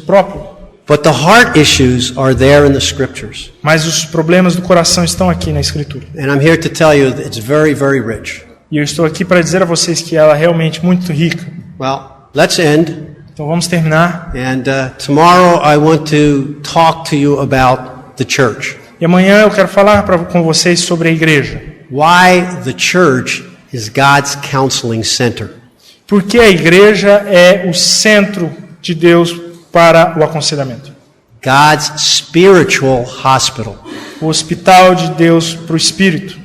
Speaker 2: próprio.
Speaker 1: But the heart issues are there in the scriptures.
Speaker 2: Mas os problemas do coração estão aqui na Escritura.
Speaker 1: And I'm here to tell you that it's very rich.
Speaker 2: E eu estou aqui para dizer a vocês que ela é realmente muito rica.
Speaker 1: Well, let's end.
Speaker 2: Então vamos terminar.
Speaker 1: And tomorrow I want to talk to you about the church.
Speaker 2: E amanhã eu quero falar com vocês sobre a igreja.
Speaker 1: Why the church is God's counseling center.
Speaker 2: Porque a igreja é o centro de Deus para o aconselhamento.
Speaker 1: God's spiritual hospital.
Speaker 2: O hospital de Deus para o espírito.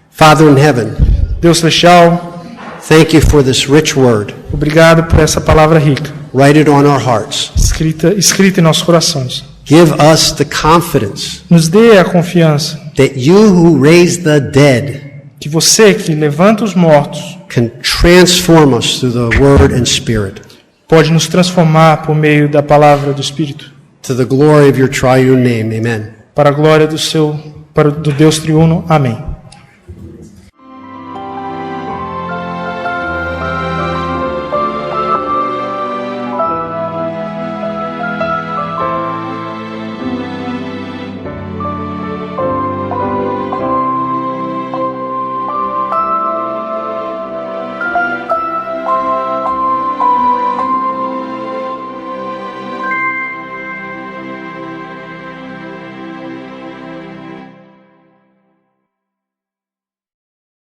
Speaker 1: Father in heaven,
Speaker 2: Deus celestial,
Speaker 1: thank you for this rich word.
Speaker 2: obrigado por essa palavra rica,
Speaker 1: Write it on our hearts.
Speaker 2: escrita em nossos corações.
Speaker 1: Give us the confidence
Speaker 2: Nos dê a confiança
Speaker 1: that you who raise the dead
Speaker 2: que você que levanta os mortos
Speaker 1: can transform us through the word and spirit
Speaker 2: pode nos transformar por meio da palavra do Espírito,
Speaker 1: to the glory of your triune name. Amen.
Speaker 2: para a glória do Deus triuno. Amém.